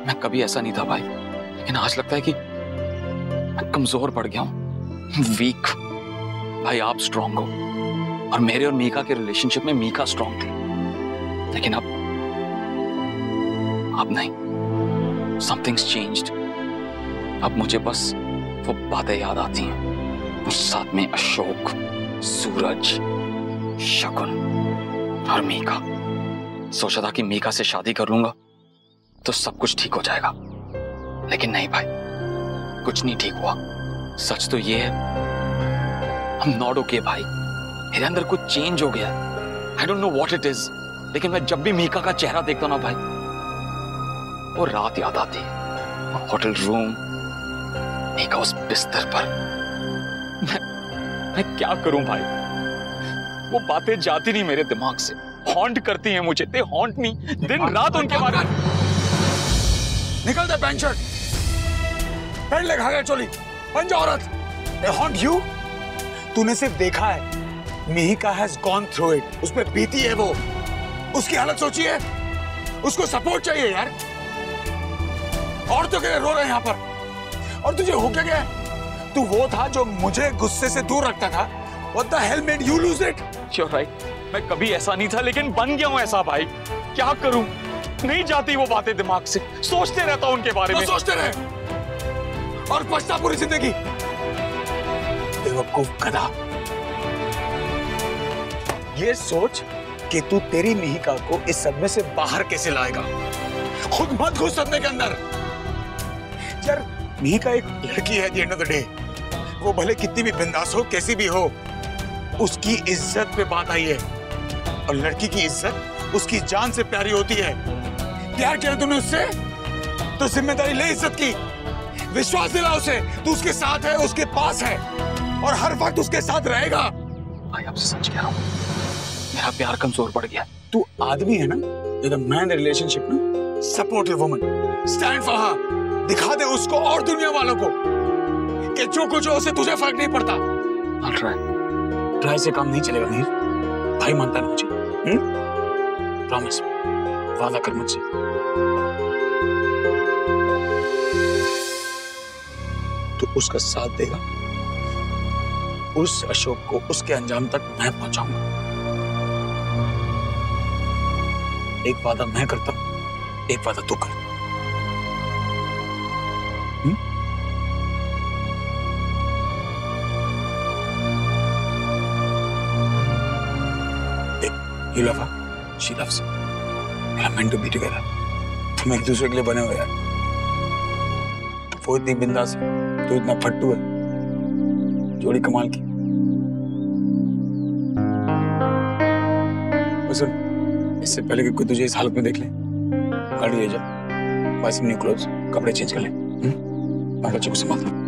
मैं कभी ऐसा नहीं था भाई, लेकिन आज लगता है कि मैं कमजोर पड़ गया हूँ, वीक। भाई आप स्ट्रॉन्ग हो, और मेरे और मीका के रिलेशनशिप में मीका स्ट्रॉन्ग थी, लेकिन अब नहीं। Somethings changed. अब मुझे बस वो बातें याद आती हैं, उस साथ में अशोक, सूरज, शकुन और मीका। सोचा था कि मीका से शादी कर लूंगा तो सब कुछ ठीक हो जाएगा, लेकिन नहीं भाई, कुछ नहीं ठीक हुआ। सच तो ये है, I'm not okay भाई। मेरे अंदर कुछ चेंज हो गया। I don't know what it is, लेकिन मैं जब भी मीका का चेहरा देखता हूं ना भाई, वो रात याद आती है। वो होटल रूम, मीका उस बिस्तर पर। मैं क्या करूं भाई? वो बातें जाती नहीं मेरे दिमाग से, हॉन्ट करती हैं मुझे। They haunt me, दिन रात उनके बारे में। निकल दे पैंट शर्ट, पैंट ले खा गया चोली, बन जा औरत। They haunt you? तूने सिर्फ देखा है, Mihika has gone through it, उस पे बीती है वो, उसकी हालत सोची है। उसको सपोर्ट चाहिए यार। और तो क्या रो रहे हैं यहाँ पर? और तुझे हो क्या गया? तू वो था जो मुझे गुस्से से दूर रखता था। What the hell made you lose it? You're right, मैं कभी ऐसा नहीं था, लेकिन बन गया हूं ऐसा भाई। क्या करूं? नहीं जाती वो बातें दिमाग से, सोचते रहता हूं उनके बारे में। सोचते रहे और पछता पूरी जिंदगी। बेवकूफ गधा। ये सोच कि तू तेरी मिहिका को इस सदमे से बाहर कैसे लाएगा। खुद मत घुस सदमे के अंदर यार। मिहिका एक लड़की है, at the end of the day। वो भले कितनी भी बिंदास हो, कैसी भी हो, उसकी इज्जत पे बात आई है, और लड़की की इज्जत उसकी जान से प्यारी होती है। प्यार किया तुमने उससे तो जिम्मेदारी ले इज्जत की। विश्वास दिला उसे, तू उसके साथ है, उसके पास है, और हर वक्त उसके साथ रहेगा। भाई आपसे सच कह रहा हूं, मेरा प्यार कमजोर पड़ गया। तू आदमी है ना, you're the man in the relationship ना। Support your woman, stand for her। दिखा दे उसको और दुनिया वालों को कि जो कुछ हो उसे तुझे फर्क नहीं पड़ता। I'll try। ट्राई से काम नहीं चलेगा नीर, भाई मानता है मुझे। प्रॉमिस, वादा कर मुझसे। तो उसका साथ देगा, उस अशोक को उसके अंजाम तक मैं पहुंचाऊंगा। एक वादा मैं करता हूं, एक वादा तू कर। You love her, she loves you. We are meant to be together. तुम एक दूसरे के लिए बने हो यार। वो इतनी बिंदास है, तू इतना फट्टू है। जोड़ी कमाल की। सुन, इससे पहले कि कोई तुझे इस हालत में देख ले, गाड़ी ले जा, बाय सम न्यू क्लोथ्स, कपड़े चेंज कर ले, और बच्चों को संभाल ले।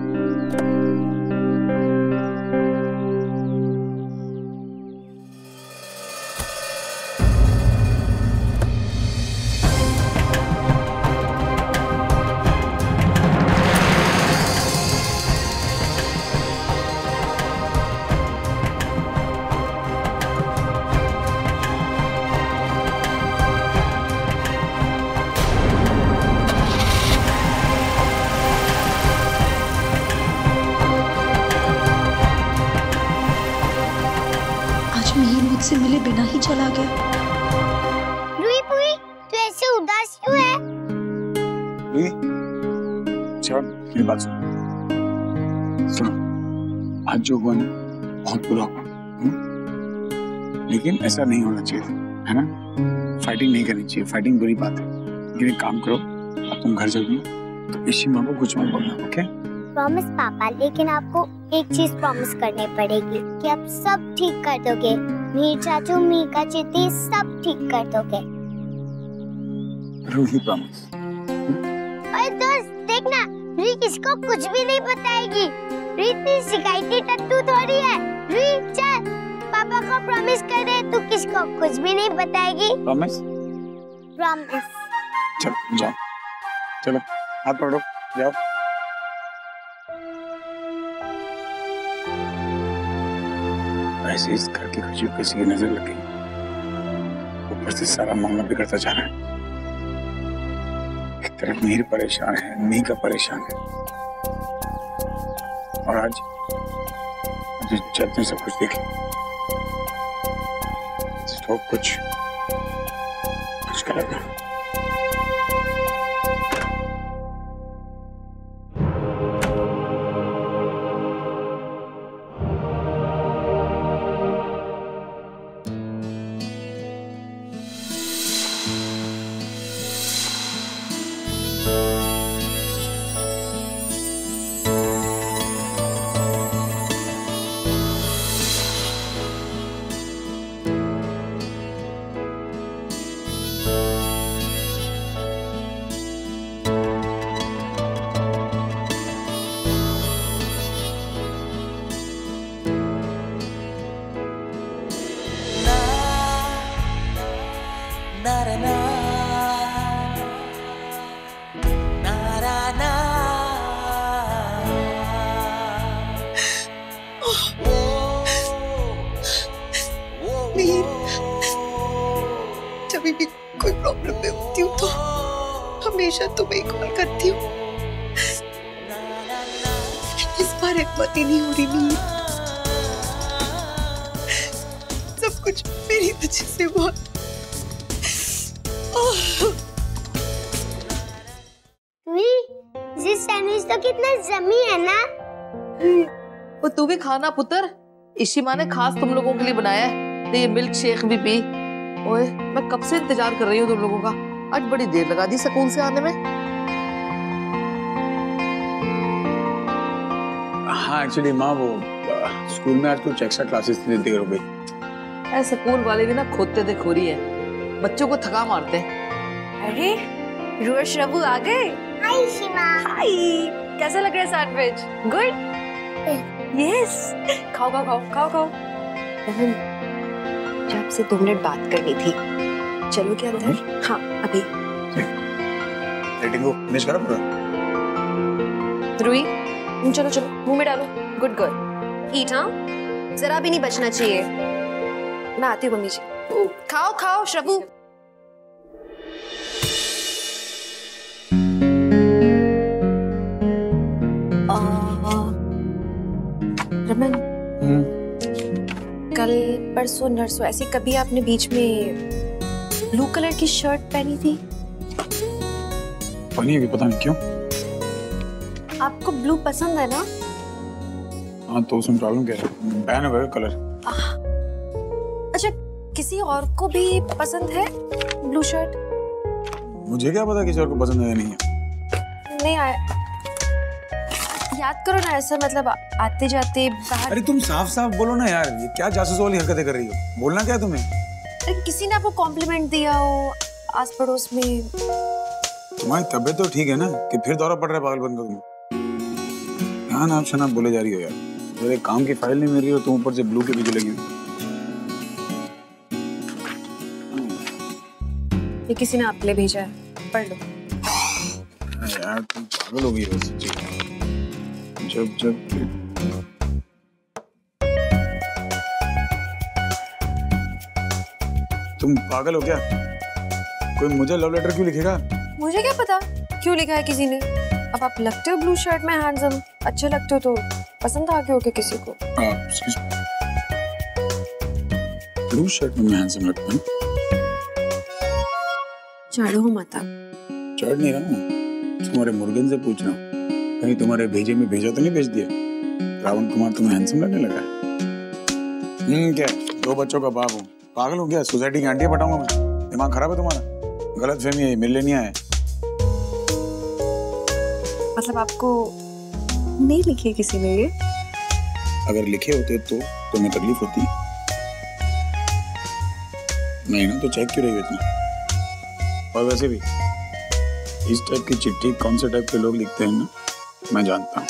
मेरे बिना ही चला गया। रूही पूरी तू ऐसे उदास क्यों है? रूही, चल मेरी बात सुनो। आज जो हुआ ना बहुत बुरा हुआ, लेकिन ऐसा नहीं होना चाहिए, है ना? फाइटिंग नहीं करनी चाहिए, फाइटिंग बुरी बात है। लेकिन एक काम करो, अब तुम घर जाओगी तो इसी माँ को कुछ मत बोलना, ओके? प्रॉमिस पापा, लेकिन आपको एक चीज प्रॉमिस करनी पड़ेगी कि आप सब ठीक कर दोगे। मीर चाचू, मीका चिट्टी सब ठीक कर दोगे। रूही प्रॉमिस। अरे दोस्त देखना, रूही किसको कुछ भी नहीं बताएगी। रूही इतनी शिकायती टट्टू थोड़ी है। रूही चल, पापा को प्रॉमिस कर दे तू किसको कुछ भी नहीं बताएगी। प्रॉमिस? प्रॉमिस। चलो जाओ, चलो हाथ पकड़ो, जाओ। ऐसे इस घर की खुशियों किसी की नजर लग गई, ऊपर से सारा मामला बिगड़ता जा रहा है। एक तरफ मीर परेशान है, मीका परेशान है, और आज चलते सब कुछ देखें, तो कुछ गलत है। जब भी कोई प्रॉब्लम में होती हूँ तो हमेशा तुम्हें कॉल करती हूँ। इस बार हिम्मत ही नहीं हो रही। नहीं, सब कुछ मेरी वजह से हुआ। ये सैंडविच तो कितना जमी है ना। वो तू भी खाना पुत्र, इसी माँ ने खास तुम लोगों के लिए बनाया है। ये मिल्क शेक भी पी। ओए, मैं कब से इंतजार कर रही हूँ तुम लोगों का। आज बड़ी देर लगा दी स्कूल से आने में। हाँ एक्चुअली माँ वो स्कूल में आज कुछ एक्स्ट्रा क्लासेस थी, देर हो गई। ऐसे स्कूल वाले भी ना खोदते थे खोरी है, बच्चों को थका मारते हैं। अरे रूही, श्रवू आ गए। हाय सीमा। हाय, कैसा लग रहा है सैंडविच? गुड। यस, खाओ खाओ खाओ खाओ खाओ। जब से 2 मिनट बात करनी थी, चलो क्या अंदर? हाँ अभी। रेटिंग को फिनिश करा पूरा? रूही चलो चलो, मुंह में डालो। गुड गर्ल, ईट। हाँ, जरा भी नहीं बचना चाहिए। मैं आती हूँ मम्मी जी। खाओ खाओ श्रवू। रमन, कल परसों नरसों ऐसे कभी आपने बीच में ब्लू कलर की शर्ट पहनी थी? पहनी है, पता नहीं क्यों। आपको ब्लू पसंद है ना? हाँ, तो उसमें प्रॉब्लम क्या है? बैन हो गया कलर। अच्छा, किसी और को भी पसंद है ब्लू शर्ट? मुझे क्या पता किसी और को पसंद है या नहीं है। नहीं आया, याद करो ना, ऐसा मतलब आते जाते बाहर। अरे तुम साफ साफ बोलो ना यार, ये क्या जासूस वाली हरकतें कर रही हो? बोलना क्या तुम्हें? अरे किसी ने आपको कॉम्प्लीमेंट दिया हो आस पड़ोस में। तुम्हारी तबीयत तो ठीक है ना, कि फिर दौरा पड़ रहा है पागलपन का तुम्हें? ध्यान आप शनाब बोले जा रही हो यार। मेरे काम की फाइल नहीं मिल रही हो, तुम ऊपर से ब्लू के पीछे लगी हो। ये किसी ने आपके लिए भेजा है, पढ़ लो। यार तुम पागल हो गई हो सच्ची। जब तुम पागल हो क्या? कोई मुझे लव लेटर क्यों लिखेगा? मुझे क्या पता क्यों लिखा है किसी ने। अब आप लगते हो ब्लू शर्ट में हैंडसम, अच्छे लगते हो तो पसंद आ गए हो क्या किसी को? ब्लू शर्ट में हैंडसम लगता है। चढ़ो माता। चढ़ नहीं रहा हूँ, तुम्हारे मुर्गन से पूछ रहा हूँ, कहीं तुम्हारे भेजे में भेजा तो नहीं भेज दिया? रावण कुमार तुम्हें हैंडसम लगने लगा है? क्या 2 बच्चों का बाप हूँ, पागल हूँ क्या? सोसाइटी की आंटियां पटाऊंगा मैं? दिमाग खराब है तुम्हारा? गलत फहमी है, मिलने नहीं आया। मतलब आपको नहीं लिखी किसी ने ये? अगर लिखे होते तो तुम्हें तकलीफ होती? नहीं ना, तो चेक क्यों रही हो इतना? और वैसे भी इस टाइप की चिट्ठी कौन से टाइप के लोग लिखते हैं ना, मैं जानता हूँ।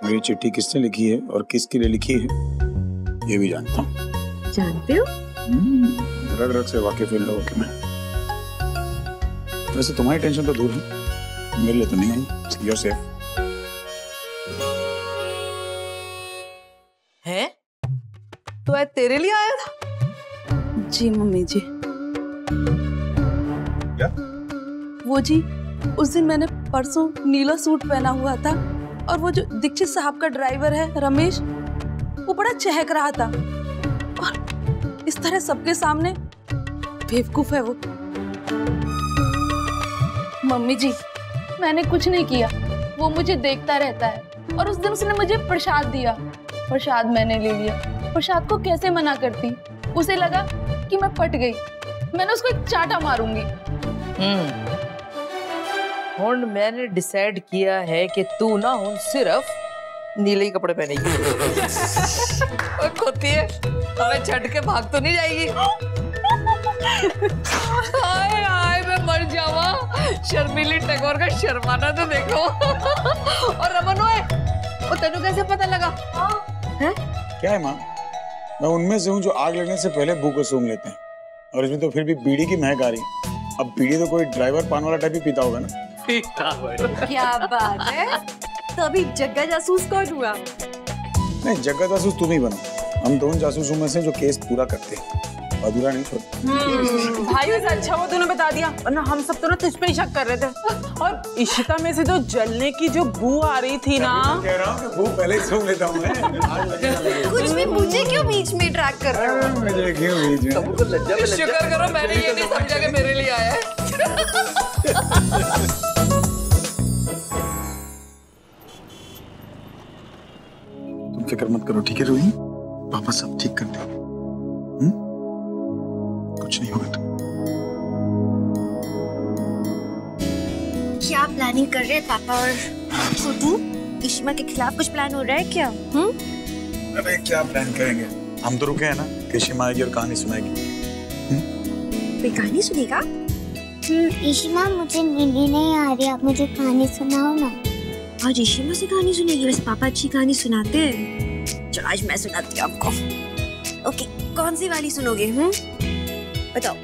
मेरी चिट्ठी किसने लिखी है और किसके लिए लिखी है ये भी जानता हूँ। जानते हो? रग रग से वाकिफ इन लोगों के मैं। वैसे तुम्हारी टेंशन तो दूर है, मेरे लिए तो नहीं आई। You're safe। हैं? तो आज तेरे लिए आया था? जी मम्मी जी। क्या? वो जी, उस दिन मैंने परसों नीला सूट पहना हुआ था और वो जो दीक्षित साहब का ड्राइवर है रमेश, वो बड़ा चहक रहा था और इस तरह सबके सामने बेवकूफ है वो। मम्मी जी, मैंने कुछ नहीं किया, वो मुझे देखता रहता है और उस दिन उसने मुझे प्रसाद दिया, प्रसाद मैंने ले लिया। प्रसाद को कैसे मना करती? उसे लगा कि मैं पट गई, मैंने उसको एक चाटा मारूंगी। हुन मैंने डिसाइड किया है कि तू ना हुन सिर्फ नीले ही कपड़े पहनेगी। खोती है, हमें छट के भाग तो नहीं जाएगी? हाय हाय मैं मर जावा, शर्मिली टैगोर का शर्माना तो देखो। और रमन ओए, वो तेनू कैसे पता लगा? हैं? क्या है माँ, मैं उनमें से हूँ जो आग लगने से पहले भूख को सूंघ लेते हैं, और इसमें तो फिर भी बीड़ी की महक आ रही। अब बीड़ी तो कोई ड्राइवर पान वाला टाइप ही पीता होगा ना? क्या बात है, तो अभी जग्गा जासूस कौन हुआ? नहीं, जग्गा जासूस तुम ही बनो, हम तो उन जासूसों में से जो केस पूरा करते हैं, अधूरा नहीं छोड़ते। भाई वैसे अच्छा वो तूने बता दिया, वरना हम सब तो ना तुझ पे ही शक कर रहे थे। और इशिता में से जो जलने की जो बू आ रही थी ना, कह रहा हूँ कि बू पहले ही सूंघ लेता हूँ मैं। कुछ भी मुझे क्यों बीच में ट्रैक कर रहे हो? मुझे क्यों बीच में? सबको लज्जा पे लज्जा। शुक्र करो मैंने ये नहीं समझा कि मेरे लिए आया है। तुम फिक्र मत करो, ठीक है रोहिणी? पापा सब ठीक कर देंगे। कुछ नहीं होगा। क्या प्लानिंग कर रहे हैं पापा और छोटू? इशिमा के खिलाफ कुछ प्लान हो रहा है क्या? अरे क्या प्लान करेंगे, हम तो रुके हैं ना कि इशिमा आएगी और कहानी सुनाएगी। कोई कहानी सुनेगा? इशिमा मुझे नींद नहीं आ रही, आप मुझे कहानी सुनाओ ना। आज इशिमा से कहानी सुनेगी? बस पापा अच्छी कहानी सुनाते हैं। चलो आज मैं सुनाती हूँ आपको। ओके, कौन सी वाली सुनोगे? बताओ।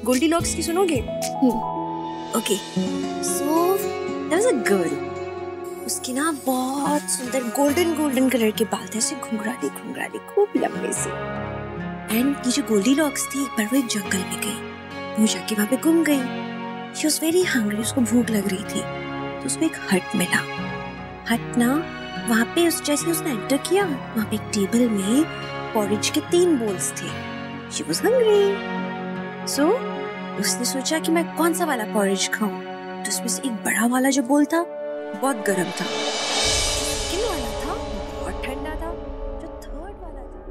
गोल्डीलॉक्स की सुनोगे? Okay. So there was a girl, उसकी ना बहुत सुंदर गोल्डन कलर के बाल थे, ऐसे घुंघराले खूब लंबे से। एंड ये जो गोल्डीलॉक्स थी, एक बार वो एक जंगल में गई, वो जाके वहाँ पे गुम गई। शी वाज वेरी हंग्री, उसको भूख लग रही थी, तो उसको एक हट मिला। हट ना, वहाँ पे जैसे उसने एंटर किया, वहाँ पे एक टेबल में पॉरेज के 3 बोल्स थे। शी वाज हंग्री, सो उसने सोचा कि मैं कौन सा वाला पॉरेज खाऊं। तो उसमें से एक बड़ा वाला जो बोल था बहुत गर्म था, सेकंड वाला था बहुत ठंडा था, जो थर्ड वाला था।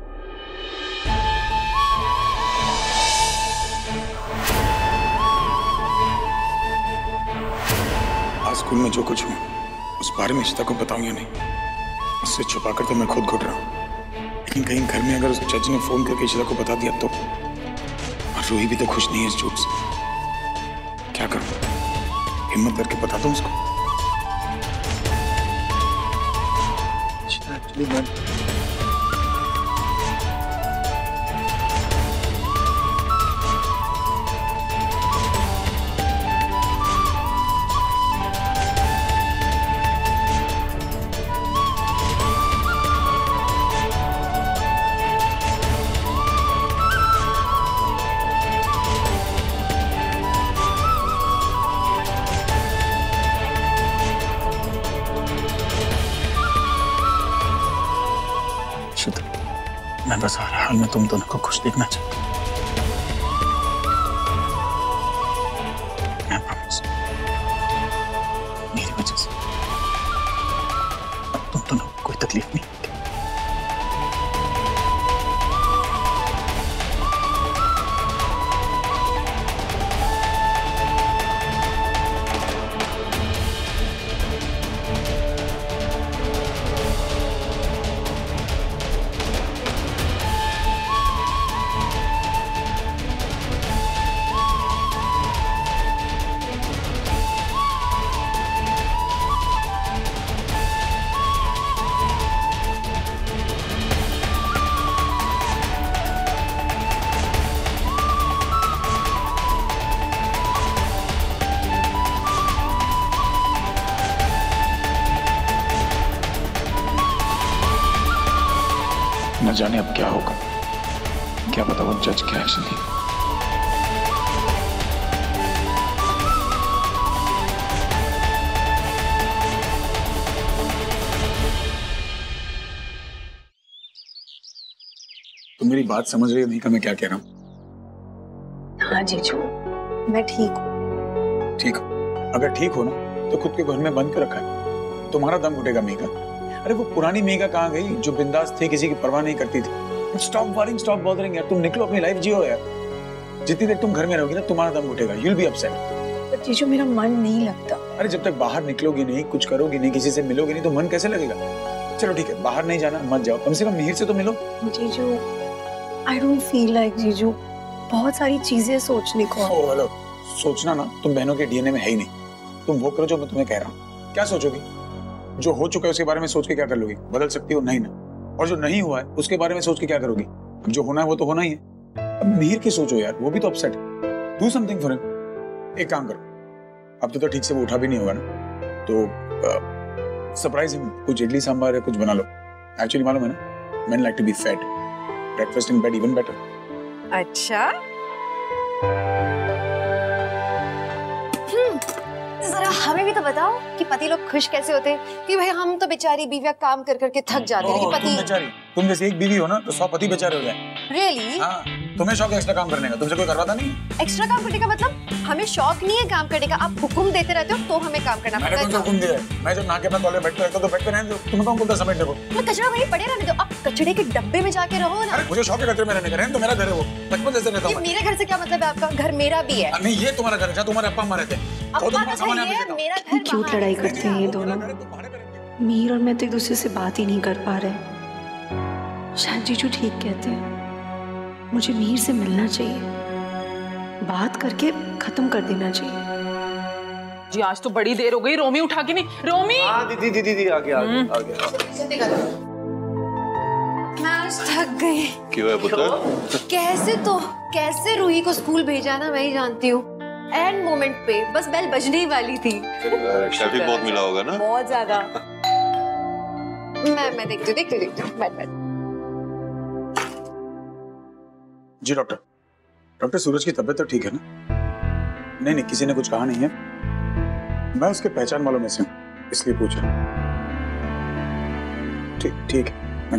आज स्कूल में जो कुछ हुआ उस बारे में इशिता को बताऊंगा नहीं, उससे छुपा कर तो मैं खुद घुट रहा हूँ, लेकिन कहीं घर में अगर उस चाची ने फोन करके इशिता को बता दिया तो, रूही भी तो खुश नहीं है इस झूठ से। क्या करूं, हिम्मत करके बता दूं उसको? मैं बस हर हाल में तुम दोनों को खुश देखना चाहता हूँ। मैं प्रॉमिस, मेरी वजह से अब तुम दोनों को कोई तकलीफ नहीं। न जाने अब क्या होगा, क्या पता वो जज क्या एक्शन लेगा। तुम मेरी बात समझ रही हो नहीं का मैं क्या कह रहा हूँ? हाँ जीजू, मैं ठीक हूँ। ठीक हो? अगर ठीक हो ना तो खुद के घर में बंद कर रखा है, तुम्हारा दम घुटेगा मेघा। अरे वो पुरानी मेघा कहाँ गई जो बिंदास थी, किसी की परवाह नहीं करती थी। स्टॉप वरिंग, स्टॉप बॉदरिंग यार, तुम निकलो अपनी लाइफ जियो यार। जितनी देर तुम घर में रहोगी ना तुम्हारा दम घुटेगा, you'll be upset। पर जीजू मेरा मन नहीं लगता। अरे जब तक बाहर निकलोगी नहीं, कुछ करोगी नहीं, किसी से मिलोगी नहीं तो मन कैसे लगेगा? चलो ठीक है, बाहर नहीं जाना, मत जाओ, कम से कम मिहिर से तो मिलो। जीजू I don't feel like जीजू, बहुत सारी चीजें सोचने को। ओह हेलो, सोचना ना तुम बहनों के डीएनए में है ही नहीं। तुम वो करो जो मैं तुम्हें कह रहा हूँ। क्या सोचोगी? जो हो चुका है उसके बारे में सोच के क्या कर लोगी? बदल सकती हो? नहीं ना। और जो नहीं हुआ है उसके बारे में सोच के क्या करोगी? अब जो होना है वो तो होना ही है। अब मिहिर की सोचो यार, वो भी तो अपसेट है। Do something for him. एक काम करो, अब तो ठीक से वो उठा भी नहीं होगा ना, तो सरप्राइज हिम, कुछ इडली सांभर या कुछ बना लो। एक्चुअली मालूम है ना, man like to be fed, breakfast in bed even better. अच्छा, जरा हमें भी तो बताओ कि पति लोग खुश कैसे होते हैं। कि भाई हम तो बेचारी बीवियां काम कर करके थक जाते हैं, तुम बेचारी, तुम जैसे एक बीवी हो ना तो 100 पति बेचारे हो जाए। रियली? हाँ, तुम्हें शौक है एक्स्ट्रा काम करने का, तुमसे कोई करवाता नहीं? एक्स्ट्रा काम करने का मतलब? हमें शौक नहीं है काम करने का, आप हुक्म देते रहते हो तो हमें काम करना पड़ता है। मैंने तो हुक्म दिया है, मैं जब नहा के अपना टॉयलेट बैठता रहता तो बैठते रहने दो, तुम्हें कौन बोलता समेटने को? तो कचरा वहीं पड़े रहने दो, आप कचड़े के डब्बे में जाके रहो ना। मुझे शौक है कचरे में रहने का, रहने तो मेरा घर है वो, बचपन से रहता हूँ। मेरे घर से क्या मतलब है आपका? घर मेरा भी है। नहीं, ये तुम्हारा घर है, तुम्हारे अप्पा अम्मा रहते हैं। क्यों लड़ाई करते हैं ये दोनों? मीर और मैं तो एक दूसरे से बात ही नहीं कर पा रहे। शायद जीजू ठीक कहते हैं, मुझे मीर से मिलना चाहिए, बात करके खत्म कर देना चाहिए। जी आज तो बड़ी देर हो गई, रोमी उठा के नहीं। रोमी! हाँ दीदी दीदी दीदी आ गया आ गया। मैं आज थक गई। क्यों है पुत्र? कैसे रूही को स्कूल भेजा है ना मैं ही जानती हूँ। एंड मोमेंट पे बस बेल बजने ही वाली थी। ट्रैफिक बहुत मिला होगा ना? बहुत ज्यादा। मैं देखती हूँ। बैठ। जी डॉक्टर सूरज की तबीयत तो ठीक है ना? नहीं किसी ने कुछ कहा नहीं है, मैं उसके पहचान वालों में से हूँ इसलिए पूछा। ठीक है, मैं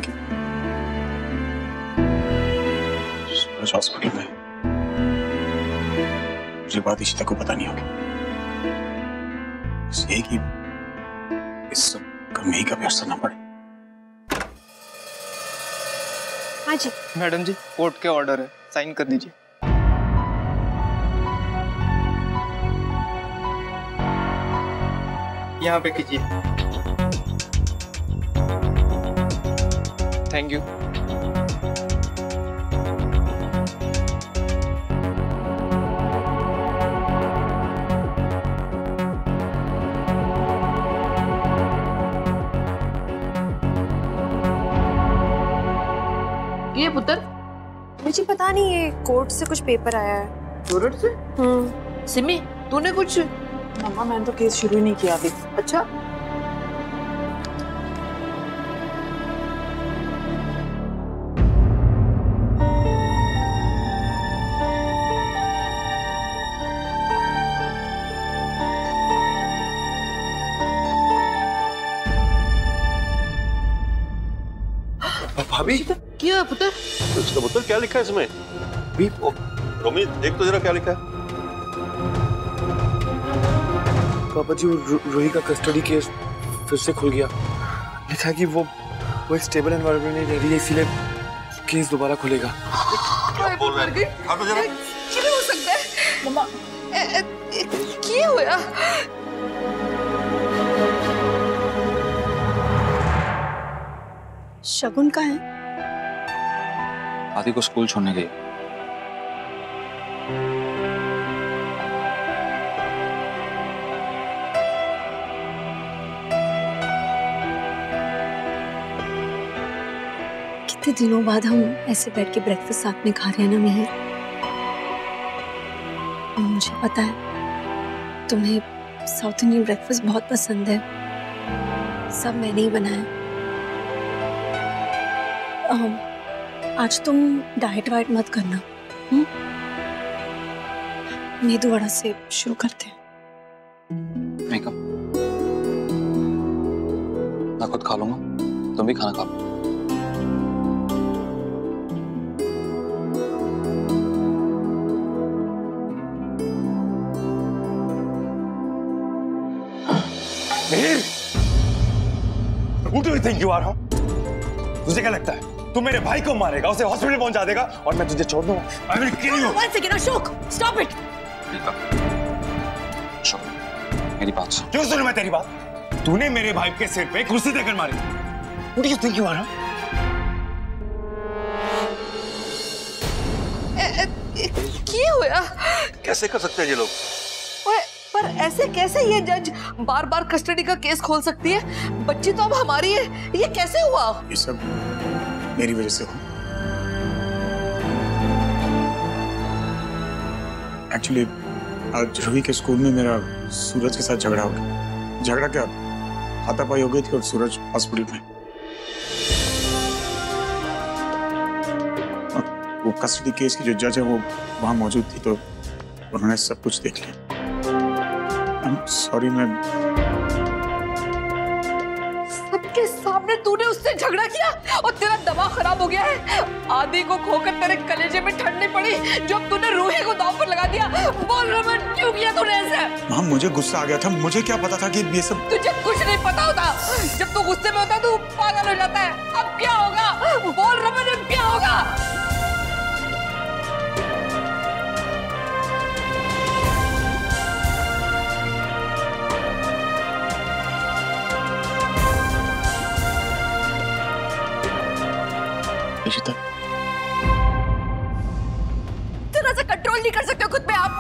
सूरज हॉस्पिटल में, मुझे बात इशिता को पता नहीं होगी। यही कि इस सब का मेही का भी असर ना पड़े। हाँ जी मैडम जी, कोर्ट के ऑर्डर है, साइन कर दीजिए। यहाँ पे कीजिए। Thank you. ये पुत्र? मुझे पता नहीं, ये कोर्ट से कुछ पेपर आया है। कोर्ट से? सिमी तूने कुछ? मम्मा मैंने तो केस शुरू ही नहीं किया अभी। अच्छा, भाभी क्या पुत्र? तो पुत्र क्या लिखा है इसमें? रोमी देख तो जरा क्या लिखा है। पापा जी रूही का कस्टडी केस फिर से खुल गया। लिखा है कि वो एक स्टेबल एनवायरनमेंट में नहीं रह रही है, इसीलिए केस दोबारा खुलेगा। क्या बोल रहे हैं? हाँ तो जरा क्या हो सकता है मम्मा? क्या हुआ? शगुन का है? आदि को स्कूल छोड़ने गई। कितने दिनों बाद हम ऐसे बैठ के ब्रेकफास्ट साथ में खा रहे हैं ना मिहिर। मुझे पता है तुम्हें साउथ इंडियन ब्रेकफास्ट बहुत पसंद है, सब मैंने ही बनाया। आज तुम डाइट वाइट मत करना, मेदू वड़ा से शुरू करते हैं। मैं खुद खा लूंगा, तुम भी खाना खा लो। Mihir, Who do you think you are, huh? तुझे क्या लगता है तू मेरे भाई को मारेगा, उसे हॉस्पिटल पहुंचा देगा और मैं तुझे छोड़ दूंगा? I will kill you. One second, Ashok, stop it. Ashok, मेरी बात सुन। क्यों सुनूं मैं तेरी बात? तूने मेरे भाई के सिर पे कुर्सी देकर मारी। Who do you think you are, huh? क्या हुआ? कैसे कर सकते हैं ये लोग? पर ऐसे कैसे ये जज बार बार कस्टडी का केस खोल सकती है? बच्ची तो अब हमारी है, ये कैसे हुआ? ये सब मेरी वजह से हुआ। एक्चुअली आज रूही के स्कूल में मेरा सूरज के साथ झगड़ा हो गया। झगड़ा क्या, हाथापाई हो गई थी और सूरज हॉस्पिटल में। वो कस्टडी केस की जो जज है वो वहां मौजूद थी, तो उन्होंने सब कुछ देख लिया। सॉरी, मैं सबके सामने तूने उससे झगड़ा किया और तेरा दिमाग खराब हो गया है। आदि को खोकर तेरे कलेजे में ठंड नहीं पड़ी जो अब तूने रूही को दांव पर लगा दिया। बोल रमन, क्यों किया तूने ऐसे? मां, मुझे गुस्सा आ गया था, मुझे क्या पता था कि ये सब। तुझे कुछ नहीं पता होता, जब तू गुस्से में होता है तू पागल हो जाता है। अब क्या होगा? बोल रमन, अब क्या होगा? थोड़ा सा कंट्रोल नहीं कर सकते खुद पे आप?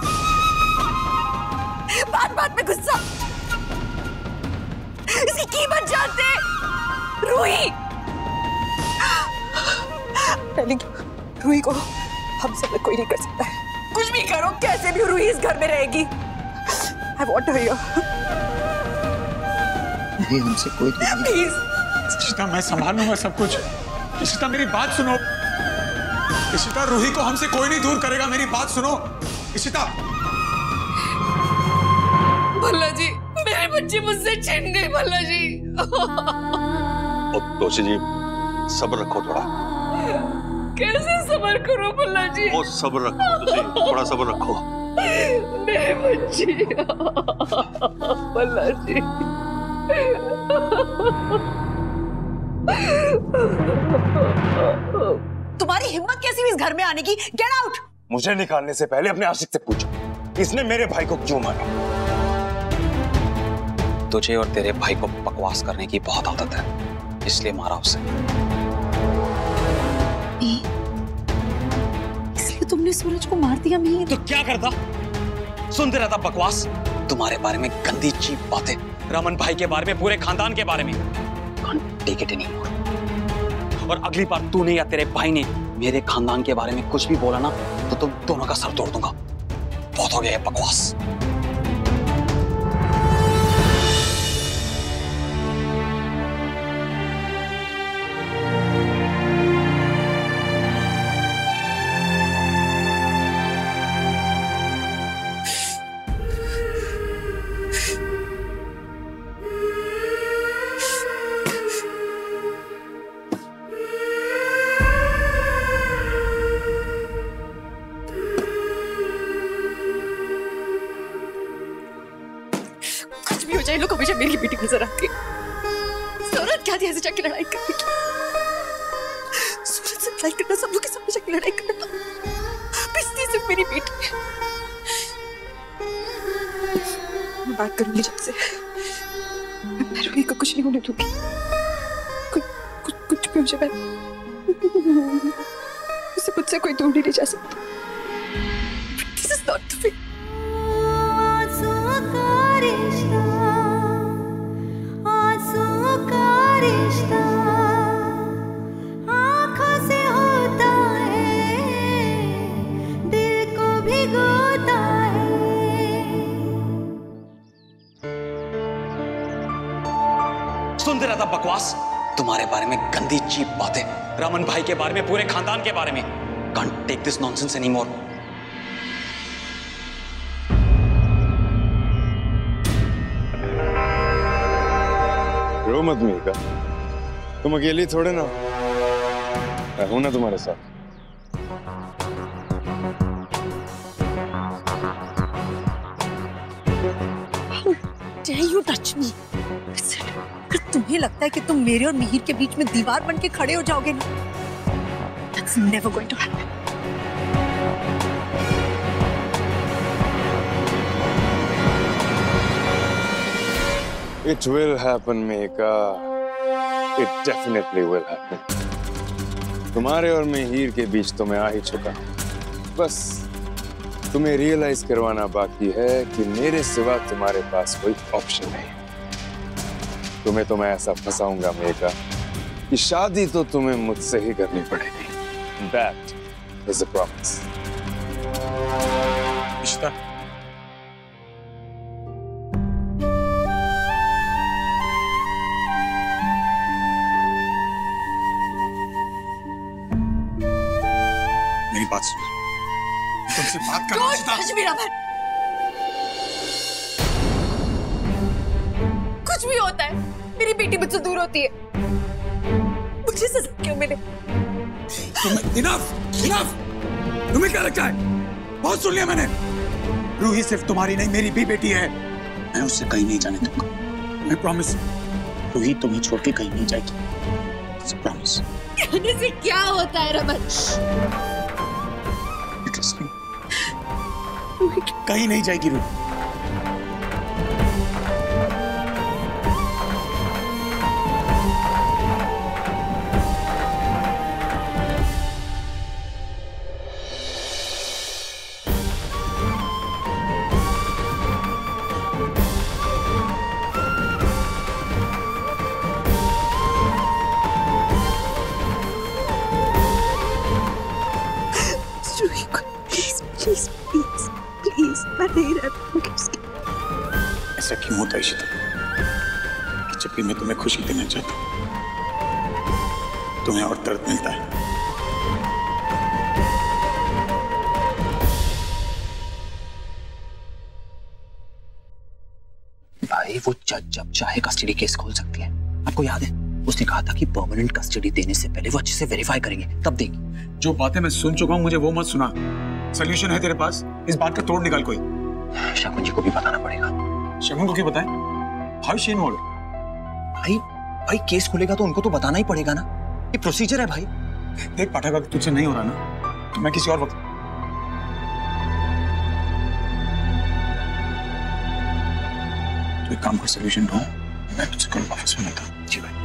बात बात में गुस्सा, इसकी कीमत जानते? रूही, रूही को हम सब कोई नहीं कर सकता है। कुछ भी करो, कैसे भी रूही इस घर में रहेगी। I want her here. नहीं, हमसे कोई प्लीज इशिता, मैं संभाल लूंगा सब कुछ। इशिता, मेरी बात सुनो। इशिता, रूही को हमसे कोई नहीं दूर करेगा, मेरी बात सुनो। इशिता। भल्ला जी, मेरी बच्ची मुझसे छिन गई। भल्ला जी। तुलसी जी, सब्र रखो थोड़ा। कैसे सब्र करो भल्ला जी? वो सब्र रखो तुलसी, थोड़ा सब्र रखो। मेरी बच्ची। भल्ला जी। तुम्हारी हिम्मत कैसी हुई इस घर में आने की? Get out! मुझे निकालने से पहले अपने आशिक से पूछो इसने मेरे भाई को क्यों मारा। तुझे और तेरे भाई को बकवास करने की बहुत आदत है, इसलिए मारा उसे। इसलिए तुमने सूरज को मार दिया मिहिर? तो क्या करता? सुनते रहता बकवास, तुम्हारे बारे में गंदी चीप बातें, रमन भाई के बारे में, पूरे खानदान के बारे में। Take it anymore. और अगली बार तूने या तेरे भाई ने मेरे खानदान के बारे में कुछ भी बोला ना, तो तुम दोनों का सर तोड़ दूंगा। बहुत हो गया है बकवास। पहलू को हमेशा मेरी बेटी नजर आती है। सूरज क्या थी ऐसे जाके लड़ाई करने की? सूरज से लड़ाई करना, सब लोग के सामने जाके लड़ाई करना, पिछली सिर्फ मेरी बेटी है। मैं बात करूंगी जब से, मैं रूही को कुछ नहीं होने दूंगी। कुछ भी हो जाए, उसे मुझसे कोई दूर नहीं ले जा सकता। This is not the way. सुनते रहता बकवास, तुम्हारे बारे में गंदी चीप बातें, रमन भाई के बारे में, पूरे खानदान के बारे में। Can't take this nonsense anymore. रो मत मीका, तुम अकेली थोड़े ना, मैं हूं ना तुम्हारे साथ। Dare you touch me? अगर तुम्हें लगता है कि तुम मेरे और मिहिर के बीच में दीवार बन के खड़े हो जाओगे ना, that's never going to happen. It will happen, Mika. It definitely will happen. तुम्हारे और मिहिर के बीच तो मैं आ ही चुका, बस तुम्हें रियलाइज करवाना बाकी है कि मेरे सिवा तुम्हारे पास कोई ऑप्शन नहीं। तुम्हें तो मैं ऐसा फंसाऊंगा मेका कि शादी तो तुम्हें मुझसे ही करनी पड़ेगी। That is a promise. इश्ता, मेरी बात सुन, तुमसे बात करना कुछ भी होता है, मेरी बेटी मुझसे दूर होती है, मुझे सजा क्यों मिले? इनफ, तुम्हें क्या लगता है? बहुत सुन लिया मैंने। रूही सिर्फ तुम्हारी नहीं, मेरी भी बेटी है। मैं उससे कहीं नहीं जाने दूंगा। मैं प्रॉमिस, रूही तुम्हें छोड़ के कहीं नहीं जाएगी। प्रॉमिस। कहने से क्या होता है रमन? कहीं नहीं जाएगी रूही। ऐसा क्यों होता है इशिता कि जब भी मैं तुम्हें खुशी देना चाहता हूं, तुम्हें और दर्द मिलता है? भाई वो जज जब चाहे कस्टडी केस खोल सकती है। आपको याद है उसने कहा था कि परमानेंट कस्टडी देने से पहले वो अच्छे से वेरीफाई करेंगे, तब देंगे। जो बातें मैं सुन चुका हूं मुझे वो मत सुना। सोल्यूशन है तेरे पास, इस बात का तोड़ निकाल कोई। शकुन जी को भी बताना पड़ेगा। शकुन को क्या बताएं? How she involve? भाई केस खुलेगा तो उनको तो बताना ही पड़ेगा ना, ये प्रोसीजर है भाई। देख पाठक, अगर तुझसे नहीं हो रहा ना तो मैं किसी और वक्त। तो एक काम कर, सोल्यूशन ढूंढ, मैं तुझसे कल वापस मिलता हूं। जी भाई।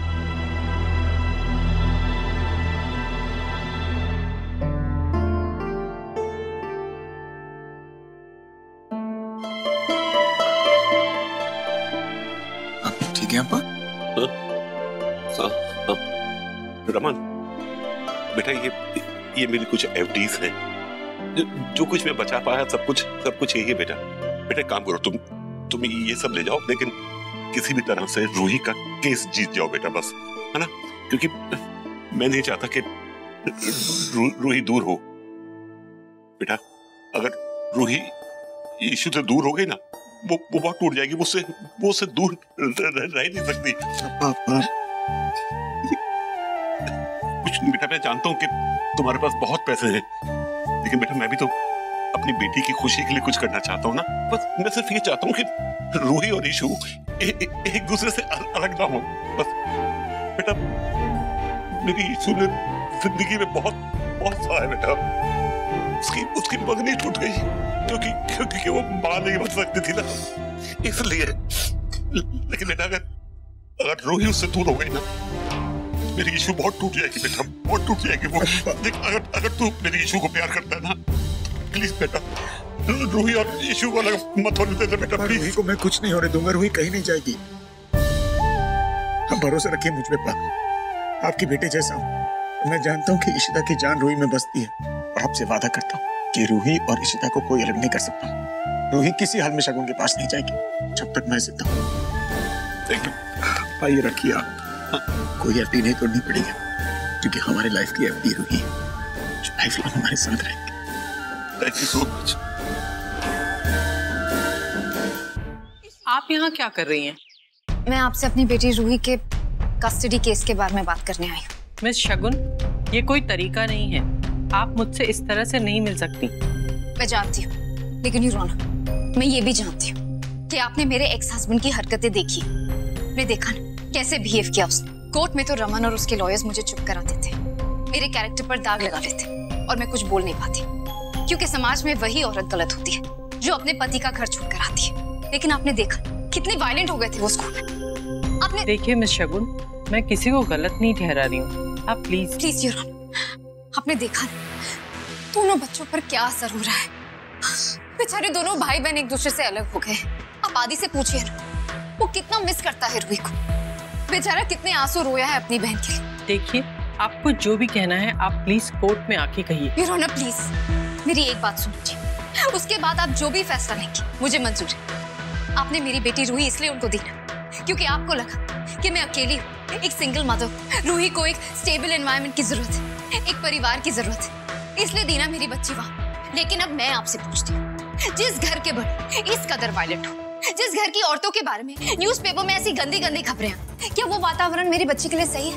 रमन बेटा, ये मेरी कुछ एफडीज हैं, जो कुछ मैं बचा पाया सब कुछ यही है बेटा। बेटा काम करो, तुम ये सब ले जाओ, लेकिन किसी भी तरह से रूही का केस जीत जाओ बेटा, बस, है ना? क्योंकि मैं नहीं चाहता कि रूही दूर हो बेटा। अगर रूही इशू से दूर हो गई ना, वो बहुत टूट जाएगी, वो उससे दूर रह नहीं सकती। कुछ नहीं बेटा, मैं जानता हूँ कि तुम्हारे पास बहुत पैसे हैं, लेकिन बेटा मैं भी तो अपनी बेटी की खुशी के लिए कुछ करना चाहता हूँ ना, बस मैं सिर्फ ये चाहता हूँ कि रूही और ईशु एक दूसरे से अलग ना हो। बस बेटा, मेरी ईशु ने जिंदगी में बहुत सहा है बेटा। उसकी पगड़ी टूट गई क्योंकि वो मां नहीं बन सकती थी ना, इसलिए। लेकिन बेटा, अगर रूही उससे दूर हो गई ना, मेरी ईशु बहुत टूट जाएगी बेटा, बहुत टूट जाएगी वो। देख, अगर तू मेरी ईशु को प्यार करता है ना, प्लीज बेटा, रूही और ईशु को अलग मत होने देना बेटा, प्लीज। रूही को मैं कुछ नहीं होने दूंगा, रूही कहीं नहीं जाएगी। आप भरोसा रखिए मुझ पे, आपकी बेटे जैसा हूँ। मैं जानता हूँ कि इशिता की जान रूही में बसती है, और आपसे वादा करता हूँ कि रूही और इशिता को कोई अलग नहीं कर सकता। रूही किसी हाल में शगुन के पास नहीं जाएगी जब तक मैं जिंदा हूँ। आइए रखिए आप, कोई एफडी नहीं तोड़नी पड़ेगी, क्योंकि हमारे लाइफ की एफडी रूही जो लाइफ लॉन्ग हमारे साथ रहेंगे। Thank you so much. आप यहाँ क्या कर रही हैं? मैं आपसे अपनी बेटी रूही के कस्टडी केस के बारे में बात करने आई हूँ। मिस शगुन, ये कोई तरीका नहीं है, आप मुझसे इस तरह से नहीं मिल सकती। मैं जानती हूँ, लेकिन यूरोना, मैं ये भी जानती हूँ कि आपने मेरे एक्स हस्बैंड की हरकतें देखी। मैं देखा ना कैसे बिहेव किया उसने। कोर्ट में तो रमन और उसके लॉयर्स मुझे चुप कराते थे, मेरे कैरेक्टर पर दाग लगा लेते, और मैं कुछ बोल नहीं पाती, क्योंकि समाज में वही औरत गलत होती है जो अपने पति का घर छोड़ कर आती है। लेकिन आपने देखा कितने वायलेंट हो गए थे वो स्कूल में। आपने देखिए मिस शगुन, मैं किसी को गलत नहीं ठहरा रही हूँ, आप प्लीज यूरोना, आपने देखा दोनों बच्चों पर क्या असर हो रहा है। बेचारे दोनों भाई बहन एक दूसरे से अलग हो गए। आप आदि से पूछिए ना, वो कितना मिस करता है रूही को। बेचारा कितने आंसू रोया है अपनी बहन के लिए। देखिए, आपको जो भी कहना है आप प्लीज कोर्ट में आके कहिए। यूरोना प्लीज, मेरी एक बात सुन लीजिए, उसके बाद आप जो भी फैसला लेंगे मुझे मंजूर है। आपने मेरी बेटी रूही इसलिए उनको दी ना क्योंकि आपको लगा कि मैं अकेली हूँ, एक सिंगल मदर। रूही को एक स्टेबल एनवायरनमेंट की जरूरत है, एक परिवार की जरूरत है, इसलिए दी ना मेरी बच्ची वहाँ। लेकिन अब मैं आपसे पूछती हूँ, जिस घर के बड़े इस कदर वायलेंट हो, जिस घर की औरतों के बारे में न्यूज़पेपर में ऐसी गंदी गंदी खबरें हैं, क्या वो वातावरण मेरी बच्ची के लिए सही है?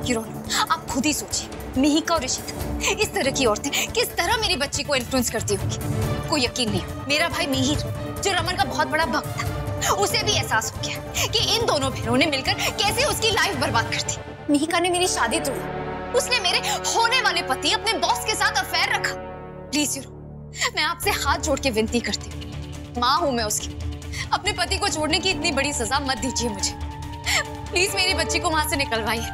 यूरोना, आप खुद ही सोचिए, मिहिका और इशिता, इस तरह की औरतें किस तरह मेरी बच्ची को इन्फ्लुएंस करती होंगी। कोई यकीन नहीं, मेरा भाई मिहिर, जो रमन का बहुत बड़ा भक्त था, उसे भी एहसास हो गया कि इन दोनों बहनों ने मिलकर कैसे उसकी लाइफ बर्बाद कर दी। मिहिका ने मेरी शादी तोड़ी, उसने मेरे होने वाले पति अपने बॉस के साथ अफेयर रखा। प्लीज यूरो, मैं आपसे हाथ जोड़ के विनती करती हूँ, माँ हूँ मैं उसकी, अपने पति को छोड़ने की इतनी बड़ी सजा मत दीजिए मुझे। प्लीज मेरी बच्ची को वहां से निकलवाइए,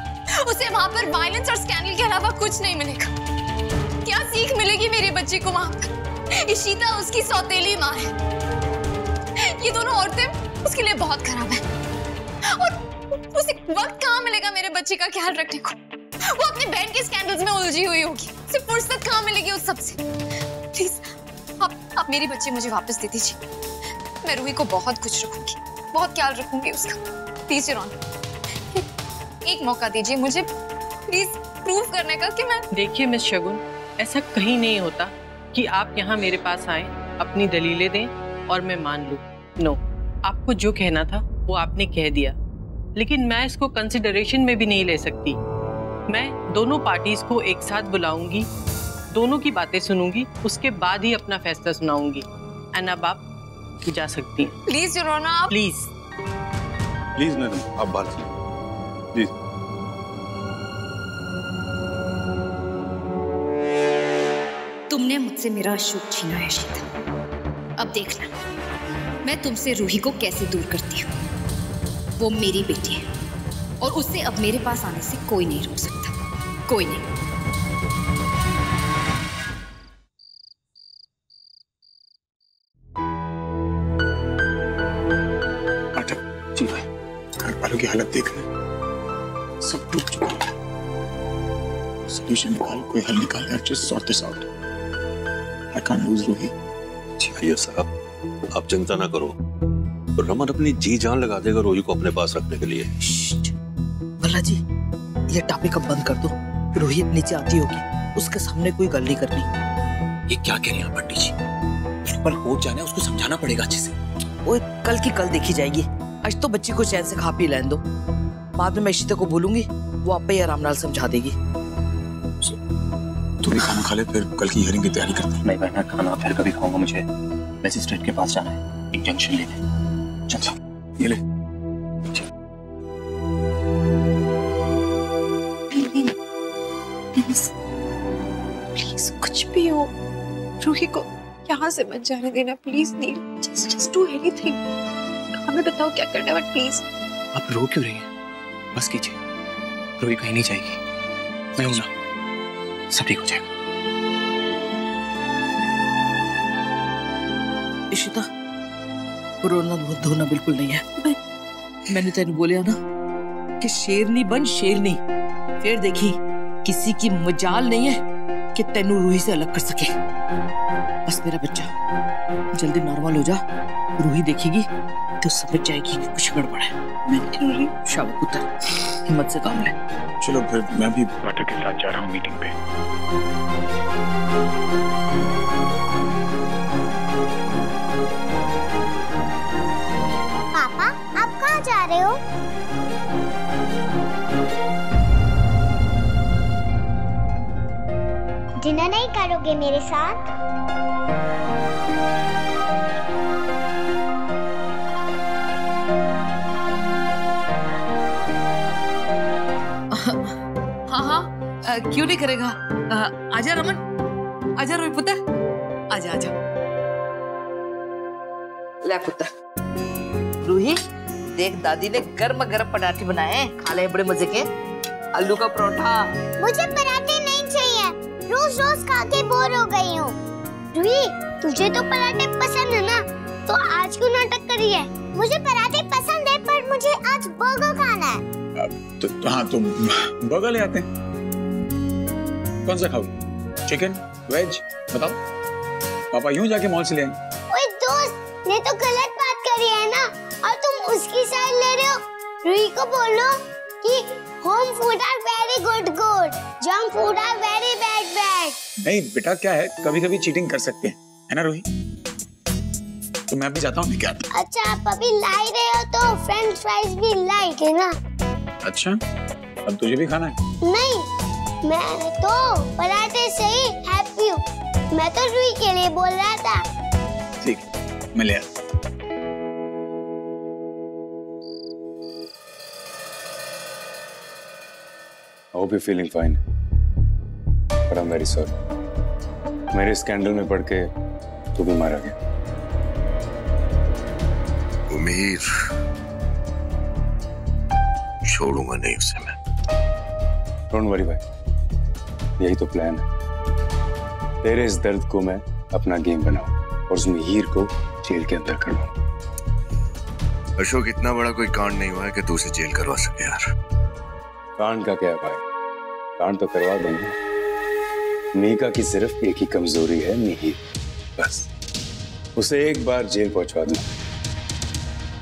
उसे वहां पर वायलेंस और स्कैंडल के अलावा कुछ नहीं मिलेगा। क्या सीख मिलेगी मेरी बच्ची को वहां पर? इशिता उसकी सौतेली माँ है, ये दोनों औरतें उसके लिए बहुत खराब है, और उसे वक्त कहाँ मिलेगा मेरे बच्ची का ख्याल रखने को? वो अपनी बहन के स्कैंडल्स में उलझी हुई होगी, उसे फुर्सत कहाँ मिलेगी उस सबसे? प्लीज आप मेरी बच्ची मुझे वापस दे दीजिए, मैं रूही को बहुत खुश रखूंगी, बहुत ख्याल रखूंगी उसका। प्लीज यूरोना, एक मौका दीजिए मुझे, प्लीज प्रूव करने का कि मैं। देखिए मिस शगुन, ऐसा कहीं नहीं होता कि आप यहाँ मेरे पास आए, अपनी दलीलें दें और मैं मान लूं। नो, आपको जो कहना था वो आपने कह दिया, लेकिन मैं इसको कंसिडरेशन में भी नहीं ले सकती। मैं दोनों पार्टीज को एक साथ बुलाऊंगी, दोनों की बातें सुनूंगी, उसके बाद ही अपना फैसला सुनाऊंगी। एंड अब आप जा सकती हैं। प्लीज यूरोना, आप प्लीज मैडम, आप बात कीजिए प्लीज। तुमने मुझसे मेरा अशोक छीना है शीता, अब देखना मैं तुमसे रूही को कैसे दूर करती हूँ। वो मेरी बेटी है और उससे अब मेरे पास आने से कोई नहीं रोक सकता, कोई नहीं। घर वालों की हालत देख रहे, सब टूट चुका है। सॉल्यूशन निकाल, कोई हल निकाल यार, just sort this out. I can't lose Roohi. जी भैया साहब, आप चिंता ना करो, रमन अपनी जी जान लगा देगा रूही को अपने पास रखने के लिए। भला जी, ये टॉपिक अब बंद कर दो, रूही नीचे आती होगी, उसके सामने कोई गल नहीं करनी। ये क्या कह रही हैं पंडित जी? पर कोर्ट जाना है, उसको समझाना पड़ेगा अच्छे से। ओए, कल की कल देखी जाएगी, आज तो बच्ची को चैन से खा पी लेने दो, बाद में मैं इशिता को बोलूंगी, वो आप ही आराम नाल समझा देगी। तू भी खाना खा ले, फिर कल की हियरिंग की तैयारी करते हैं। नहीं भाई, मैं खाना फिर कभी खाऊंगा, मुझे मैजिस्ट्रेट के पास जाना है, इंजंक्शन लेने। चल ये ले। प्लीज कुछ भी हो, रूही को यहाँ से मत जाने देना please. Neel, just do anything। हमें बताओ क्या करना है, बट प्लीज। आप रो क्यों रही हैं? बस कीजिए, रूही कहीं नहीं जाएगी, मैं हूं ना, सब ठीक हो जाएगा। इशिता, रोना धोना बिल्कुल नहीं है। मैंने तेन बोलिया ना कि शेरनी बन शेरनी। फिर देखी किसी की मजाल नहीं है कि तेनू रूही से अलग कर सके। बस मेरा बच्चा जल्दी नॉर्मल हो जा, रूही देखेगी तो समझ जाएगी कि कुछ गड़बड़ है। मैं शाबाश पुत्र, हिम्मत से काम ले। चलो फिर मैं भी डॉक्टर के साथ जा रहा हूँ मीटिंग पे। पापा, आप कहाँ जा रहे हो? डिनर नहीं करोगे मेरे साथ? हाँ, क्यों नहीं करेगा? आजा रमन, आजा रोई पुत्र, आजा आजा। ले पुत्र, रूही देख दादी ने गर्म गर्म पराठे बनाए हैं, खा ले बड़े मजे के। आलू का परोठा। मुझे पराठे नहीं चाहिए, रोज रोज खा के बोर हो गई हूँ। रूही, तुझे तो पराठे पसंद है ना, तो आज क्यों नाटक करी है? मुझे पराठे पसंद है पर मुझे आज बर्गर खाना है। तो हाँ, तुम बर्गर ले आते हैं। कौन सा खाओगे? चिकन, वेज, बताओ। पापा यूं जाके मॉल से ले आएंगे। ओए दोस्त, ने तो गलत बात करी है ना, और तुम उसकी साइड ले रहे हो। रूही को बोलो कि home food are very good, junk food are very bad. नहीं बेटा, क्या है, कभी कभी चीटिंग कर सकते हैं, है ना रूही? तो मैं भी जाता हूँ क्या? अच्छा, आप अभी लाई रहे हो तो फ्रेंच फ्राइज भी लाइक है ना? अच्छा, अब तुझे भी खाना है? नहीं, मैं तो पराठे से ही हैप्पी हूँ। मैं तो रूही के लिए बोल रहा था। ठीक, मैं ले आता। I hope you're feeling fine. But I'm very sorry. मेरे स्कैंडल में पड़ के तू भी मारा गया। उम्मीद छोड़ूंगा नहीं उसे मैं। डोंट वरी भाई, यही तो प्लान है। तेरे इस दर्द को मैं अपना गेम बनाऊं और उस मिहीर को जेल के अंदर करवाऊं। अशोक, इतना बड़ा कोई कांड नहीं हुआ है कि तू उसे जेल करवा सके यार। कांड का क्या भाई, कांड तो करवा दूंगा। मीका की सिर्फ एक ही कमजोरी है, मिहीर, बस। उसे एक बार जेल पहुंचवा दूं,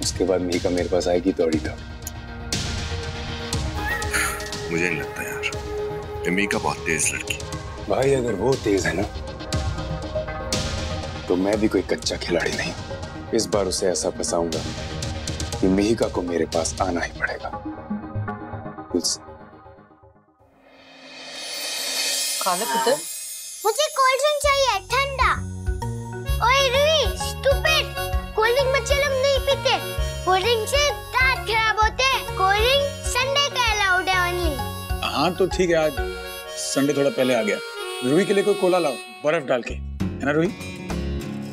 उसके बाद मीका मेरे पास आएगी दौड़ी दौड़ी। मुझे नहीं लगता यार, ये मीका बहुत तेज लड़की। भाई अगर वो तेज है ना, तो मैं भी कोई कच्चा खिलाड़ी नहीं। इस बार उसे ऐसा फंसाऊंगा कि मीका को मेरे पास आना ही पड़ेगा। खाना पुत्र? मुझे कोल्ड ड्रिंक चाहिए, ठंडा। ओए रूही, स्टूपिड, कोल्ड ड्रिंक बच्चे लोग नहीं पीते। कोल्ड ड्रिंक से दांत खराब होते हैं। कोल्ड ड्रिंक संडे का अलाउड है ओनली। हाँ तो ठीक है, आज संडे थोड़ा पहले आ गया। रूही के लिए कोई कोला लाओ, बर्फ डाल के, है ना रूही?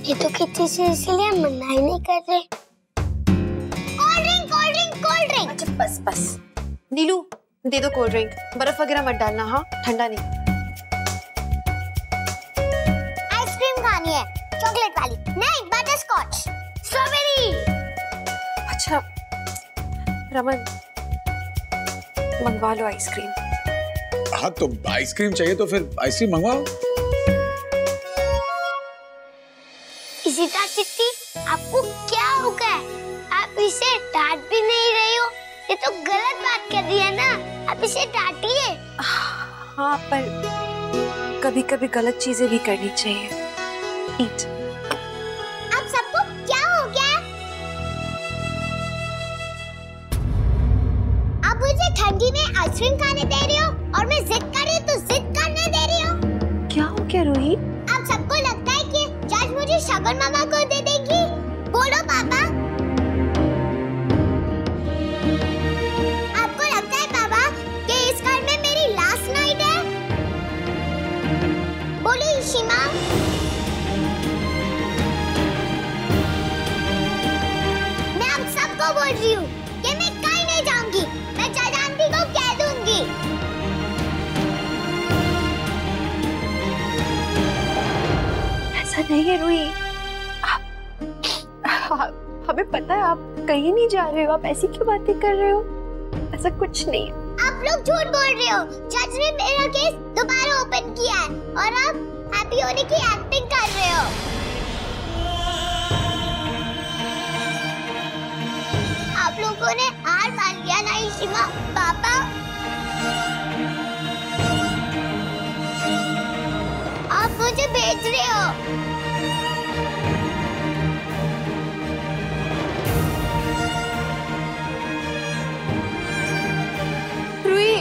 ये तो कितने से इसलिए मना ही नहीं कर रहे। Cold drink, cold drink, cold drink. अच्छा बस बस, नीलू दे दो कोल्ड ड्रिंक, बर्फ वगैरह मत डालना, हाँ ठंडा नहीं। आइसक्रीम खानी है, चॉकलेट वाली नहीं, बटर स्कॉच, स्ट्रॉबेरी। अच्छा रमन, मंगवा लो आइसक्रीम। हाँ तो आइसक्रीम चाहिए तो फिर आइसक्रीम मंगवाओ। इशिता चिट्टी, आपको क्या हो गया? आप इसे डांट भी नहीं रही हो, ये तो गलत बात कर रही है ना, आप इसे डांटिए। हाँ पर कभी कभी गलत चीजें भी करनी चाहिए। ईट। आप सबको क्या हो गया? आप मुझे ठंडी में आइसक्रीम खाने दे रही हो और मैं जिद कर रही हूँ तो जिद करने दे रही हो। क्या रूही? आप सबको लगता है कि जज मुझे शगन मामा को दे देगी? बोलो पापा। आपको लगता है पापा कि इस घर में मेरी लास्ट नाइट है? बोलो इशिमा। मैं आप सबको बोल रही हूँ कि मैं कहीं नहीं जाऊंगी। मैं जज आंटी को कह दूंगी। ऐसा नहीं है रूही, हमें पता है आप कहीं नहीं जा रहे हो। आप ऐसी क्यों बातें कर रहे हो? ऐसा कुछ नहीं है। आप लोग झूठ बोल रहे हो। जज ने मेरा केस दोबारा ओपन किया है और आप हैप्पी होने की एक्टिंग कर रहे हो। आप लोगों ने हार मान लिया ना इशिमा? पापा आप मुझे भेज रहे हो। रूही,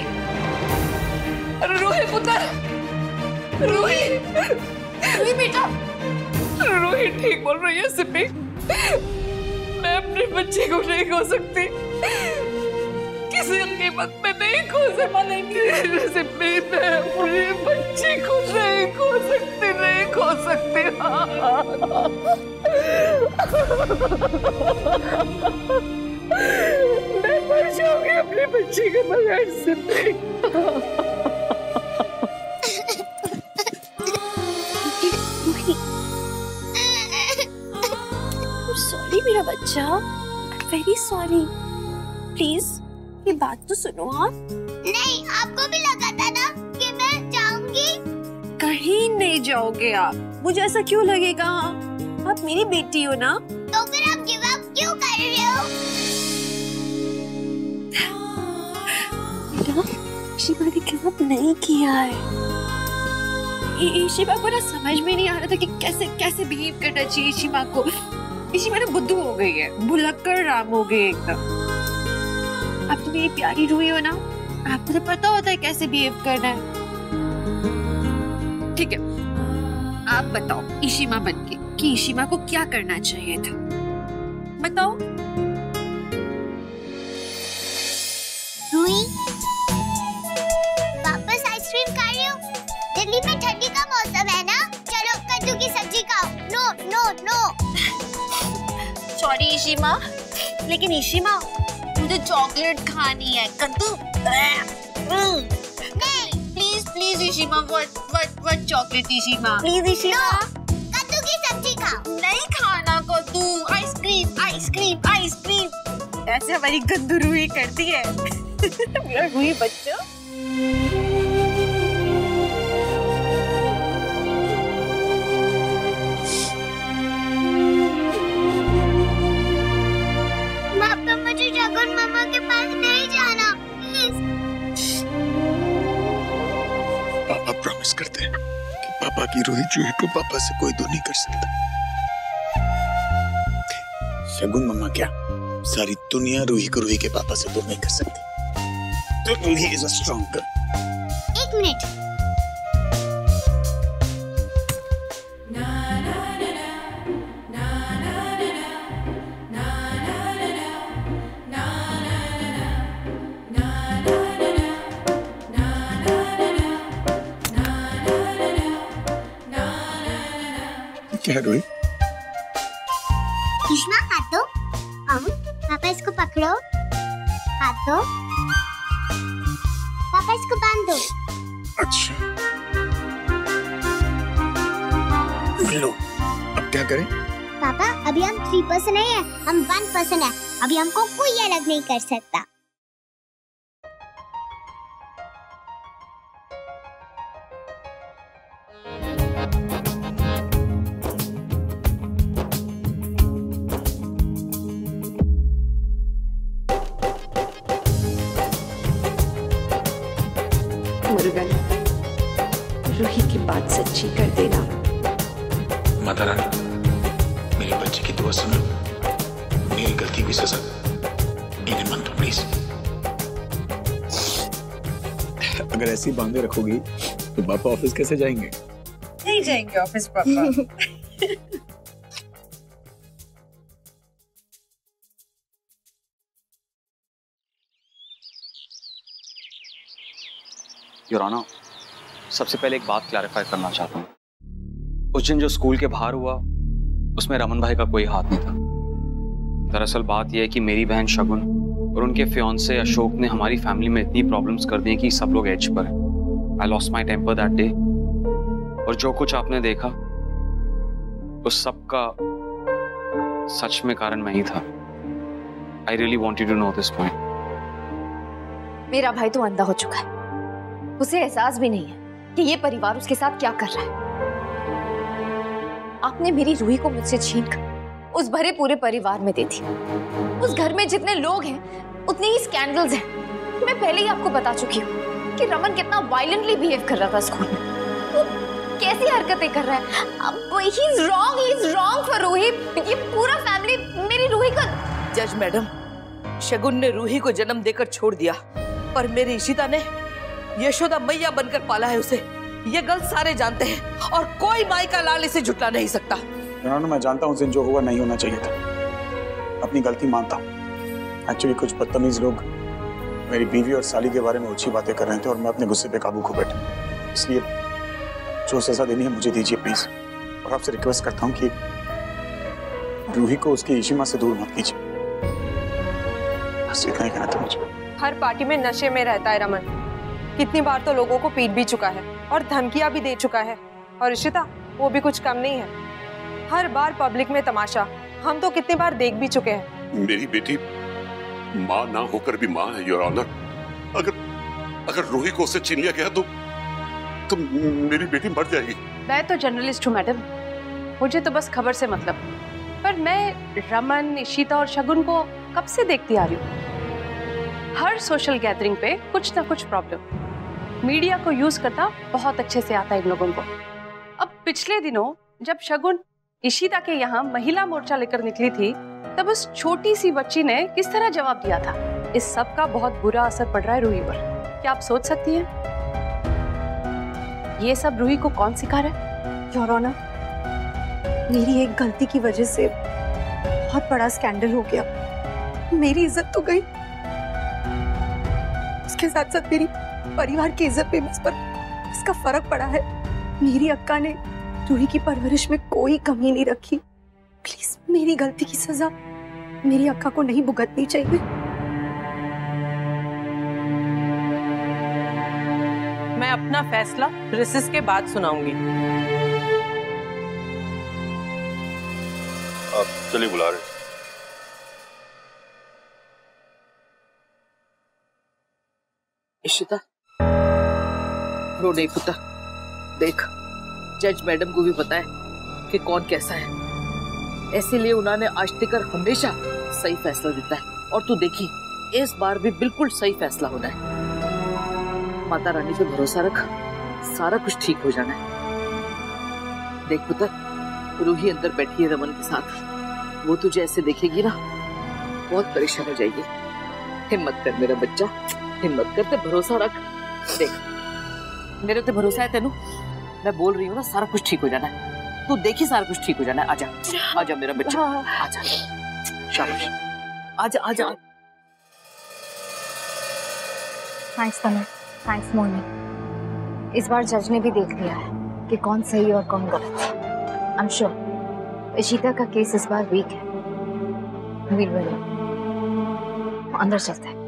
रूही पुत्र, रूही, रूही बेटा, रूही ठीक बोल रही है सिप्पी। मैं अपने बच्चे को नहीं खो सकती, किसी कीमत में नहीं खो सकती। सिप्पी मैं अपने बच्चे को नहीं खो सकती, नहीं खो सकती। मैं मर जाऊंगी अपने बच्चे के बगैर सिप्पी। सॉरी मेरा बच्चा, वेरी सॉरी। प्लीज ये बात तो सुनो आप। नहीं, आपको भी लगा था ना कि मैं जाऊंगी? कहीं नहीं जाओगे आप। मुझे ऐसा क्यों लगेगा? आप मेरी बेटी हो ना। तो फिर आप गिव अप क्यों कर रहे हो? शिवा ने गिव अप नहीं किया है। शिवा को ना समझ में नहीं आ रहा था कि कैसे कैसे बिहेव करना चाहिए शिवा को। शिवा ना बुद्धू हो गई है, भुलक्कड़ राम हो गई एकदम। अब तो मेरी प्यारी रूही हो ना, आपको तो पता होता है कैसे बिहेव करना है। ठीक है, आप बताओ इशिमा बनके कि इशिमा को क्या करना चाहिए था, बताओ। रूही, वापस आइसक्रीम खा रही हो? दिल्ली में ठंडी का मौसम है ना। चलो कद्दू की सब्जी खाओ। No no no. Sorry Ishima, लेकिन इशिमा मुझे चॉकलेट खानी है। कद्दू नहीं, please please Ishima, what chocolate Ishima, please Ishima. कद्दू की सब्जी खाओ। नहीं खाना कद्दू, आइसक्रीम आइसक्रीम आइसक्रीम। ऐसे हमारी गंदू रूही करती है। मेरा रूही बच्चा। पापा मुझे जगन मामा के पास नहीं जाना, प्लीज। पापा प्रॉमिस करते हैं कि पापा की रूही जूही को पापा से कोई दूर नहीं कर सकता। शगुन मम्मा क्या, सारी दुनिया रूही को रूही के पापा से दूर नहीं कर सकती। तो Ruhi is a strong girl. एक मिनट। क्या रूही? इशिमा हाथ दो। पापा इसको पकड़ो। हाथ दो। पापा इसको बांध दो। अच्छा, लो अब क्या करें? पापा अभी हम 3% नहीं है, हम 1% है। अभी हमको कोई अलग नहीं कर सकता। मुर्गन, रूही की बात सच्ची कर देना। माता रानी, मेरे बच्चे की दुआ सुनो, मेरी गलती की सजा इन्हें मान दो प्लीज। अगर ऐसी बांधे रखोगी तो पापा ऑफिस कैसे जाएंगे? जाएंगे ऑफिस पापा। योर ऑनर, सबसे पहले एक बात क्लैरिफाई करना चाहता हूँ। उस दिन जो स्कूल के बाहर हुआ उसमें रमन भाई का कोई हाथ नहीं था। दरअसल बात यह है कि मेरी बहन शगुन और उनके फियांसे अशोक ने हमारी फैमिली में इतनी प्रॉब्लम्स कर दी कि सब लोग एज पर हैं। I lost my temper that day, और जो कुछ आपने देखा उस सब का सच में कारण मैं ही था। I really want you to know this point. मेरा भाई तो अंधा हो चुका है, उसे एहसास भी नहीं है कि ये परिवार उसके साथ क्या कर रहा है। आपने मेरी रूही को मुझसे छीनकर उस भरे पूरे परिवार में दे दी। उस घर में जितने लोग हैं उतने ही स्कैंडल्स हैं। मैं पहले ही आपको बता चुकी हूँ कि रमन कितना वायलेंटली बिहेव कर रहा था स्कूल में। वो कैसी हरकतें कर रहा है। अब he is wrong for Ruhi. ये पूरा फैमिली मेरी रूही का। जज मैडम, शगुन ने रूही को जन्म देकर छोड़ दिया, पर मेरी इशिता ने यशोदा मैया बनकर पाला है उसे। ये गलत सारे जानते हैं और कोई माई का लाल इसे झुटला नहीं सकता। मैं जानता हूँ जो हुआ नहीं होना चाहिए था, अपनी गलती मानता हूँ। एक्चुअली कुछ बदतमीज लोग मेरी बीवी और साली के बारे में ऊंची बातें कर रहे थे और मैं अपने गुस्से पे काबू खो बैठा। इसलिए जो सजा देनी है मुझे दीजिए प्लीज, और आपसे रिक्वेस्ट करता हूँ कि रूही को उसकी इशिमा से दूर मत कीजिए। बस इतना ही कहना था मुझे। हर पार्टी में नशे में रहता है रमन। कितनी बार तो लोगों को पीट भी चुका है और धमकियां भी दे चुका है। और इशिता, वो भी कुछ कम नहीं है। हर बार पब्लिक में तमाशा हम तो कितनी बार देख भी चुके हैं। मेरी बेटी माँ ना होकर भी माँ है, योर ऑनर। अगर रूही को उससे छीन लिया गया तो मेरी बेटी मर जाएगी। मैं तो जर्नलिस्ट हूँ मैडम, मुझे तो बस खबर से मतलब। पर मैं रमन, इशिता और शगुन को कब से देखती आ रही हूँ। हर सोशल गैदरिंग पे कुछ ना कुछ प्रॉब्लम। मीडिया को यूज करना बहुत अच्छे से आता है इन लोगों को। अब पिछले दिनों जब शगुन इशिता के यहाँ महिला मोर्चा लेकर निकली थी, तब उस छोटी सी बच्ची ने किस तरह जवाब दिया था। इस सब का बहुत बुरा असर पड़ रहा है रूही पर। क्या आप सोच सकती हैं ये सब रूही को कौन सिखा रहा है? योर ऑनर, मेरी एक गलती की वजह से बहुत बड़ा स्कैंडल हो गया। मेरी इज्जत तो गई, उसके साथ साथ मेरी परिवार की इज्जत पे इस पर इसका फर्क पड़ा है। मेरी अक्का ने रूही की परवरिश में कोई कमी नहीं रखी। प्लीज मेरी गलती की सजा मेरी अक्का को नहीं भुगतनी चाहिए। मैं अपना फैसला रिसेस के बाद सुनाऊंगी। आप चलिए, बुला रहे। इशिता, रो नहीं पुत्र। देख, जज मैडम को भी पता है कि कौन कैसा है, इसीलिए उन्होंने आज तक हमेशा सही फैसला देता है। और तू देखी, इस बार भी बिल्कुल सही फैसला होना है। माता रानी पे भरोसा रख, सारा कुछ ठीक हो जाना है। देख पुत्र, रूही अंदर बैठी है रमन के साथ। वो तुझे ऐसे देखेगी ना, बहुत परेशान हो जाएगी। हिम्मत कर मेरा बच्चा, हिम्मत कर, ते भरोसा रख। देख, मेरे ते भरोसा है तेनू। मैं बोल रही हूँ ना, सारा कुछ ठीक हो जाना है। तू देखी, सारा कुछ ठीक हो जाना है। आजा, आजा मेरा बच्चा, आजा। शाबाश, आजा आजा। थैंक्स तनु, थैंक्स मोनी। इस बार जज ने भी देख लिया है कि कौन सही और कौन गलत है। आई एम श्योर इशिता का केस इस बार वीक है। Will win. अंदर चलते हैं।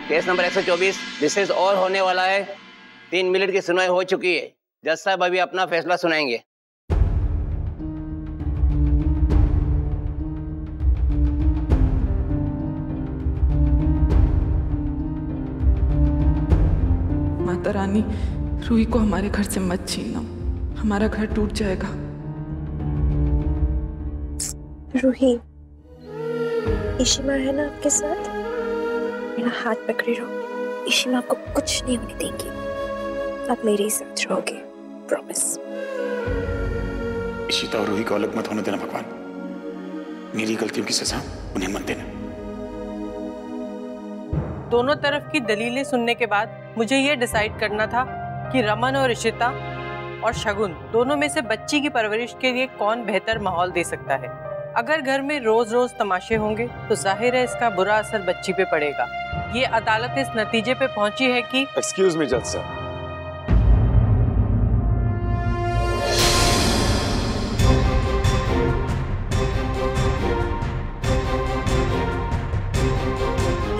केस नंबर 124 विशेष और होने वाला है। 3 मिनट की सुनवाई हो चुकी है। जज साहब अभी अपना फैसला सुनाएंगे। माता रानी, रूही को हमारे घर से मत छीनना, हमारा घर टूट जाएगा। रूही, इशिमा है ना आपके साथ? मेरा हाथ पकड़े रहो। इशिमा आपको कुछ नहीं होने देंगी। आप मेरे ही साथ रहोगे, प्रॉमिस। इशिता और रूही को अलग मत होने देना भगवान। मेरी गलतियों की सजा उन्हें मत देना। दोनों तरफ की दलीलें सुनने के बाद मुझे ये डिसाइड करना था कि रमन और इशिता और शगुन दोनों में से बच्ची की परवरिश के लिए कौन बेहतर माहौल दे सकता है। अगर घर में रोज रोज तमाशे होंगे तो जाहिर है इसका बुरा असर बच्ची पे पड़ेगा। ये अदालत इस नतीजे पे पहुंची है कि एक्सक्यूज मी जज साहब,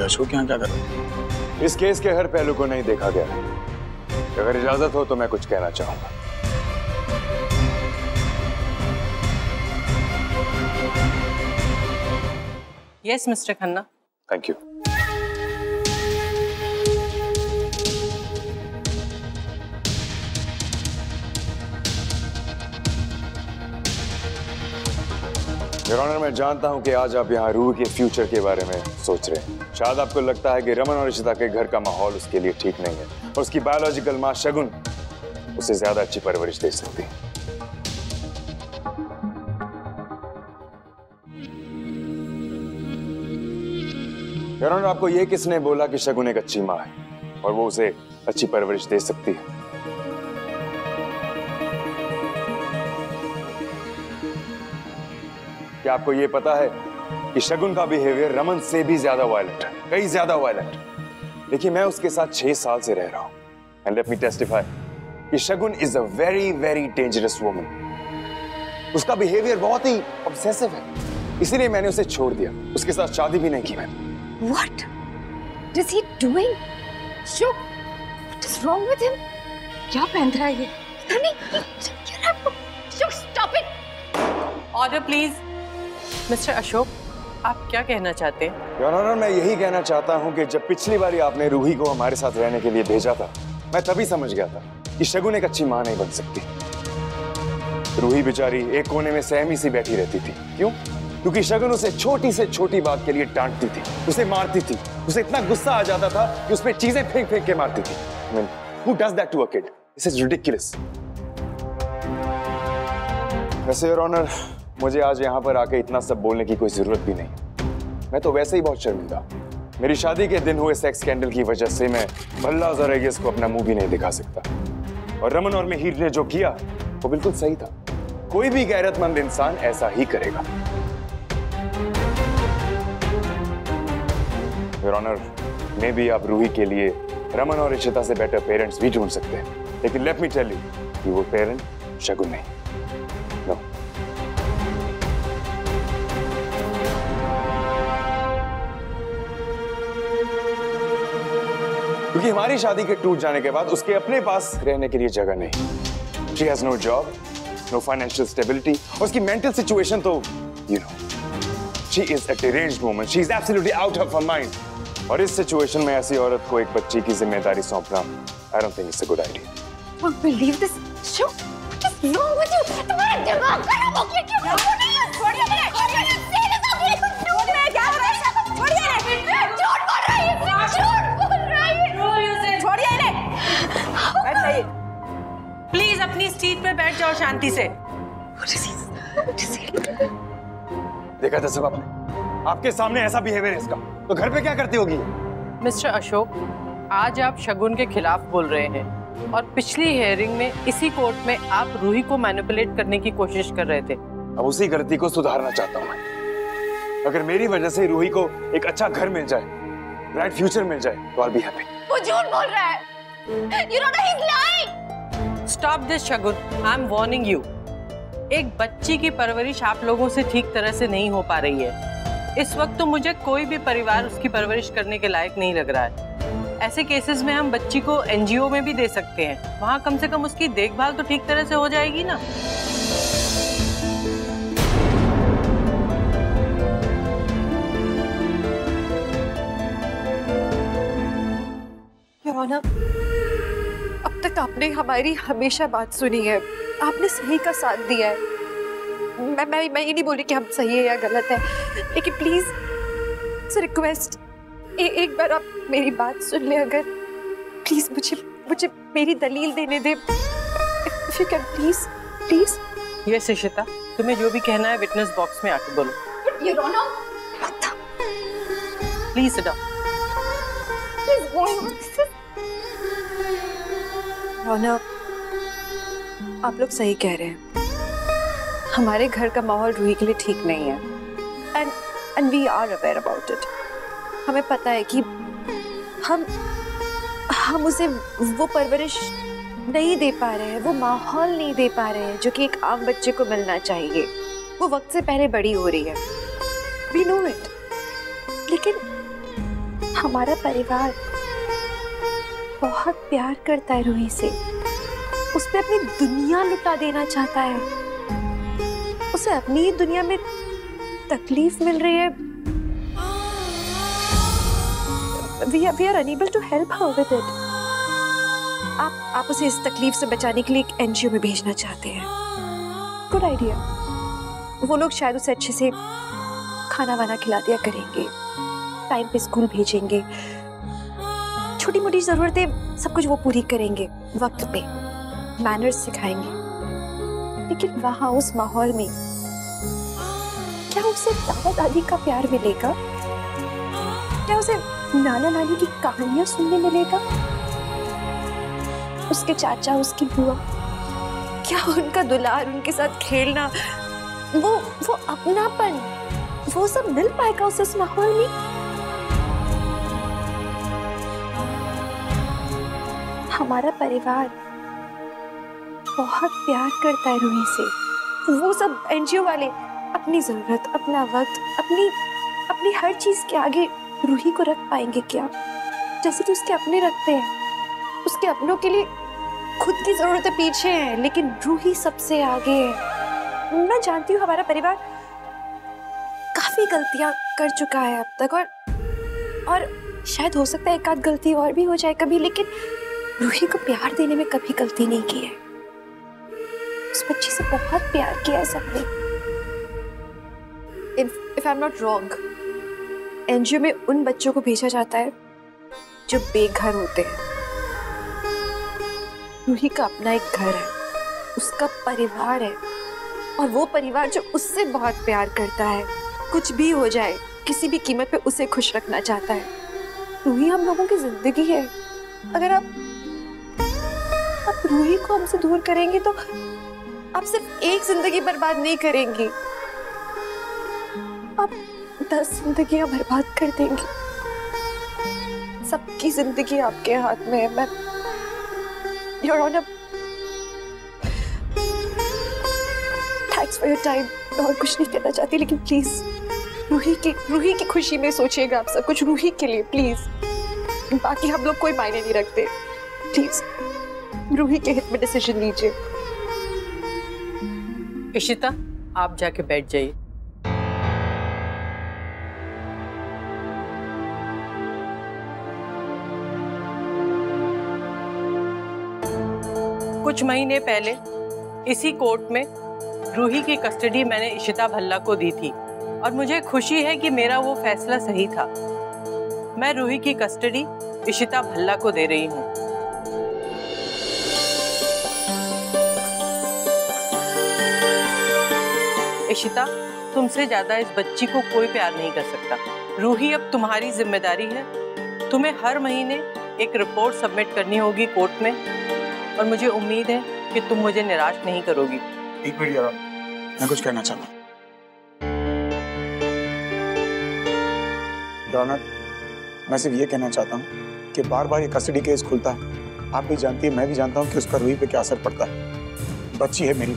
अशोक यहाँ क्या कर रहे हैं? इस केस के हर पहलू को नहीं देखा गया है। अगर इजाजत हो तो मैं कुछ कहना चाहूंगा। Yes mister Khanna. Thank you. Your honour, मैं जानता हूं कि आज आप यहाँ रूही के फ्यूचर के बारे में सोच रहे हैं। शायद आपको लगता है कि रमन और इशिता के घर का माहौल उसके लिए ठीक नहीं है और उसकी बायोलॉजिकल मां शगुन उसे ज्यादा अच्छी परवरिश दे सकती है। योर ऑनर, आपको ये किसने बोला कि शगुन एक अच्छी मां है और वो उसे अच्छी परवरिश दे सकती है? क्या आपको ये पता है कि शगुन का बिहेवियर रमन से भी ज्यादा वायलेंट है, कई ज्यादा वायलेंट। देखिए, मैं उसके साथ 6 साल से रह रहा हूं एंड लेट मी टेस्टिफाई कि Shagun is a very very dangerous woman. उसका बिहेवियर बहुत ही ऑब्सेसिव है, इसीलिए मैंने उसे छोड़ दिया। उसके साथ शादी भी नहीं की मैंने। What is he doing? Shuk, what is wrong with him? क्या पहन रहा है ये? नहीं, Shuk, stop it! Order please. Mister Ashok, आप क्या कहना चाहते हैं? योर ऑनर, मैं यही कहना चाहता हूं कि जब पिछली बारी आपने रूही को हमारे साथ रहने के लिए भेजा था, मैं तभी समझ गया था कि शगुन एक अच्छी मां नहीं बन सकती। रूही बेचारी एक कोने में सहमी सी बैठी रहती थी। क्यों? क्योंकि शगुन उसे छोटी से छोटी बात के लिए डांटती थी, उसे मारती थी, उसे इतना गुस्सा आ जाता था कि उस पे चीजें फेंक फेंक के मारती थी। I mean, who does that to a kid? This is ridiculous. वैसे योर ऑनर, मुझे आज यहाँ पर आके इतना सब बोलने की कोई जरूरत भी नहीं। मैं तो वैसे ही बहुत शर्मिंदा। मेरी शादी के दिन हुए सेक्स स्कैंडल की वजह से मैं भल्ला ज़रेगिस को अपना मुंह भी नहीं दिखा सकता। और रमन और मिहिर ने जो किया वो बिल्कुल सही था। कोई भी गैरतमंद इंसान ऐसा ही करेगा। योर ऑनर, मे बी आप रूही के लिए रमन और इशिता से बेटर पेरेंट्स भी ढूंढ सकते हैं, लेकिन लेट मी टेल यू कि वो पेरेंट शगुन नहीं। नो। क्योंकि हमारी शादी के टूट जाने के बाद उसके अपने पास रहने के लिए जगह नहीं। She has no job, no financial stability, और उसकी मेंटल सिचुएशन तो you know, she is a deranged woman, she is absolutely out of her mind। और इस सिचुएशन में ऐसी औरत को एक बच्ची की जिम्मेदारी सौंपना, I don't think it's a good idea। Can't believe this। Shuk, what is wrong with you? तुम्हारा दिमाग खराब हो गया क्या? छोड़िए मुझे, क्या हो रहा है? छोड़िए इन्हें, झूठ बोल रही है, झूठ बोल रही है। छोड़िए इन्हें, बैठ जाइए प्लीज, अपनी सीट पे बैठ जाओ शांति से। देखा था सब आपने, आपके सामने ऐसा बिहेवियर इसका, तो घर पे क्या करती होगी? मिस्टर अशोक, आज आप शगुन के खिलाफ बोल रहे हैं और पिछली हियरिंग में इसी कोर्ट में आप रूही को मैनिपुलेट करने की कोशिश कर रहे थे। अब उसी गलती को सुधारना चाहता हूँ मैं। अगर मेरी वजह से रूही को एक अच्छा घर मिल जाए, ब्राइट फ्यूचर मिल जाए, तो I'll be happy। वो झूठ बोल रहा है। You know he's lying। Stop this, Shagun. I'm warning you। एक बच्ची की परवरिश आप लोगों से ठीक तरह से नहीं हो पा रही है। इस वक्त तो मुझे कोई भी परिवार उसकी परवरिश करने के लायक नहीं लग रहा है। ऐसे केसेस में हम बच्ची को एनजीओ में भी दे सकते हैं, वहां कम से कम उसकी देखभाल तो ठीक तरह से हो जाएगी ना। योना, अब तक आपने हमारी हमेशा बात सुनी है, आपने सही का साथ दिया है। मैं ये नहीं बोल रही कि हम सही है या गलत है, लेकिन प्लीज रिक्वेस्ट, एक बार आप मेरी बात सुन ले। अगर प्लीज मुझे मेरी दलील देने दे, if you can please. Yes Ishita, तुम्हें जो भी कहना है विटनेस बॉक्स में आके बोलो। ये रोना, प्लीज सिट डाउन। ऑनर, आप लोग सही कह रहे हैं। हमारे घर का माहौल रूही के लिए ठीक नहीं है and we are aware about it. हमें पता है कि हम उसे वो परवरिश नहीं दे पा रहे हैं, वो माहौल नहीं दे पा रहे हैं जो कि एक आम बच्चे को मिलना चाहिए। वो वक्त से पहले बड़ी हो रही है, वी नो इट। लेकिन हमारा परिवार बहुत प्यार करता है रूही से, उस पे अपनी दुनिया लुटा देना चाहता है। उसे अपनी ही दुनिया में तकलीफ मिल रही है। We are unable to help her with it. आप उसे इस तकलीफ से बचाने के लिए एक एनजीओ में भेजना चाहते हैं। Good idea. वो लोग शायद उसे अच्छे से खाना वाना खिला दिया करेंगे, टाइम पे स्कूल भेजेंगे, छोटी मोटी जरूरतें सब कुछ वो पूरी करेंगे वक्त पे, मैनर्स सिखाएंगे। लेकिन वहां उस माहौल में क्या उसे दादा दादी का प्यार मिलेगा? क्या उसे नाना नानी की कहानियां सुनने मिलेगा? उसके चाचा, उसकी बुआ, क्या उनका दुलार, उनके साथ खेलना, वो अपनापन, वो सब मिल पाएगा उसे उस माहौल में? हमारा परिवार बहुत प्यार करता है रूही से। वो सब एनजीओ वाले अपनी जरूरत, अपना वक्त, अपनी हर चीज के आगे रूही को रख पाएंगे क्या? जैसे कि उसके अपने रखते हैं। उसके अपनों के लिए खुद की जरूरतें पीछे हैं, लेकिन रूही सबसे आगे है। मैं जानती हूँ हमारा परिवार काफी गलतियां कर चुका है अब तक, और शायद हो सकता है एक आध गलती और भी हो जाए कभी, लेकिन रूही को प्यार देने में कभी गलती नहीं की है। उस बच्ची से बहुत प्यार किया है सबने। If I'm not wrong, NGO में उन बच्चों को भेजा जाता है जो बेघर होते हैं। रूही का अपना एक घर है, उसका परिवार है, और वो परिवार जो उससे बहुत प्यार करता है, कुछ भी हो जाए किसी भी कीमत पे उसे खुश रखना चाहता है। रूही हम लोगों की जिंदगी है। अगर आप रूही को हमसे दूर करेंगे तो आप सिर्फ एक जिंदगी बर्बाद नहीं करेंगी, आप 10 जिंदगियां बर्बाद कर देंगी। सबकी जिंदगी आपके हाथ में है। मैं your honour, thanks for your time. मैं और कुछ नहीं कहना चाहती, लेकिन प्लीज रूही की खुशी में सोचिएगा आप सब कुछ, रूही के लिए प्लीज। बाकी हम लोग कोई मायने नहीं रखते। प्लीज रूही के हित में डिसीजन लीजिए। इशिता, आप जाके बैठ जाइए। कुछ महीने पहले इसी कोर्ट में रूही की कस्टडी मैंने इशिता भल्ला को दी थी, और मुझे खुशी है कि मेरा वो फैसला सही था। मैं रूही की कस्टडी इशिता भल्ला को दे रही हूँ। इशिता, तुमसे ज्यादा इस बच्ची को कोई प्यार नहीं कर सकता। रूही अब तुम्हारी जिम्मेदारी है। तुम्हें हर महीने एक रिपोर्ट सबमिट करनी होगी कोर्ट में, और मुझे उम्मीद है कि तुम मुझे निराश नहीं करोगी। एक मिनट यार, मैं कुछ कहना चाहता हूँ। मैं सिर्फ ये कहना चाहता हूँ कि बार बार ये कस्टडी केस खुलता है। आप भी जानती है, मैं भी जानता हूँ कि उसका रूही पे क्या असर पड़ता है। बच्ची है मेरी,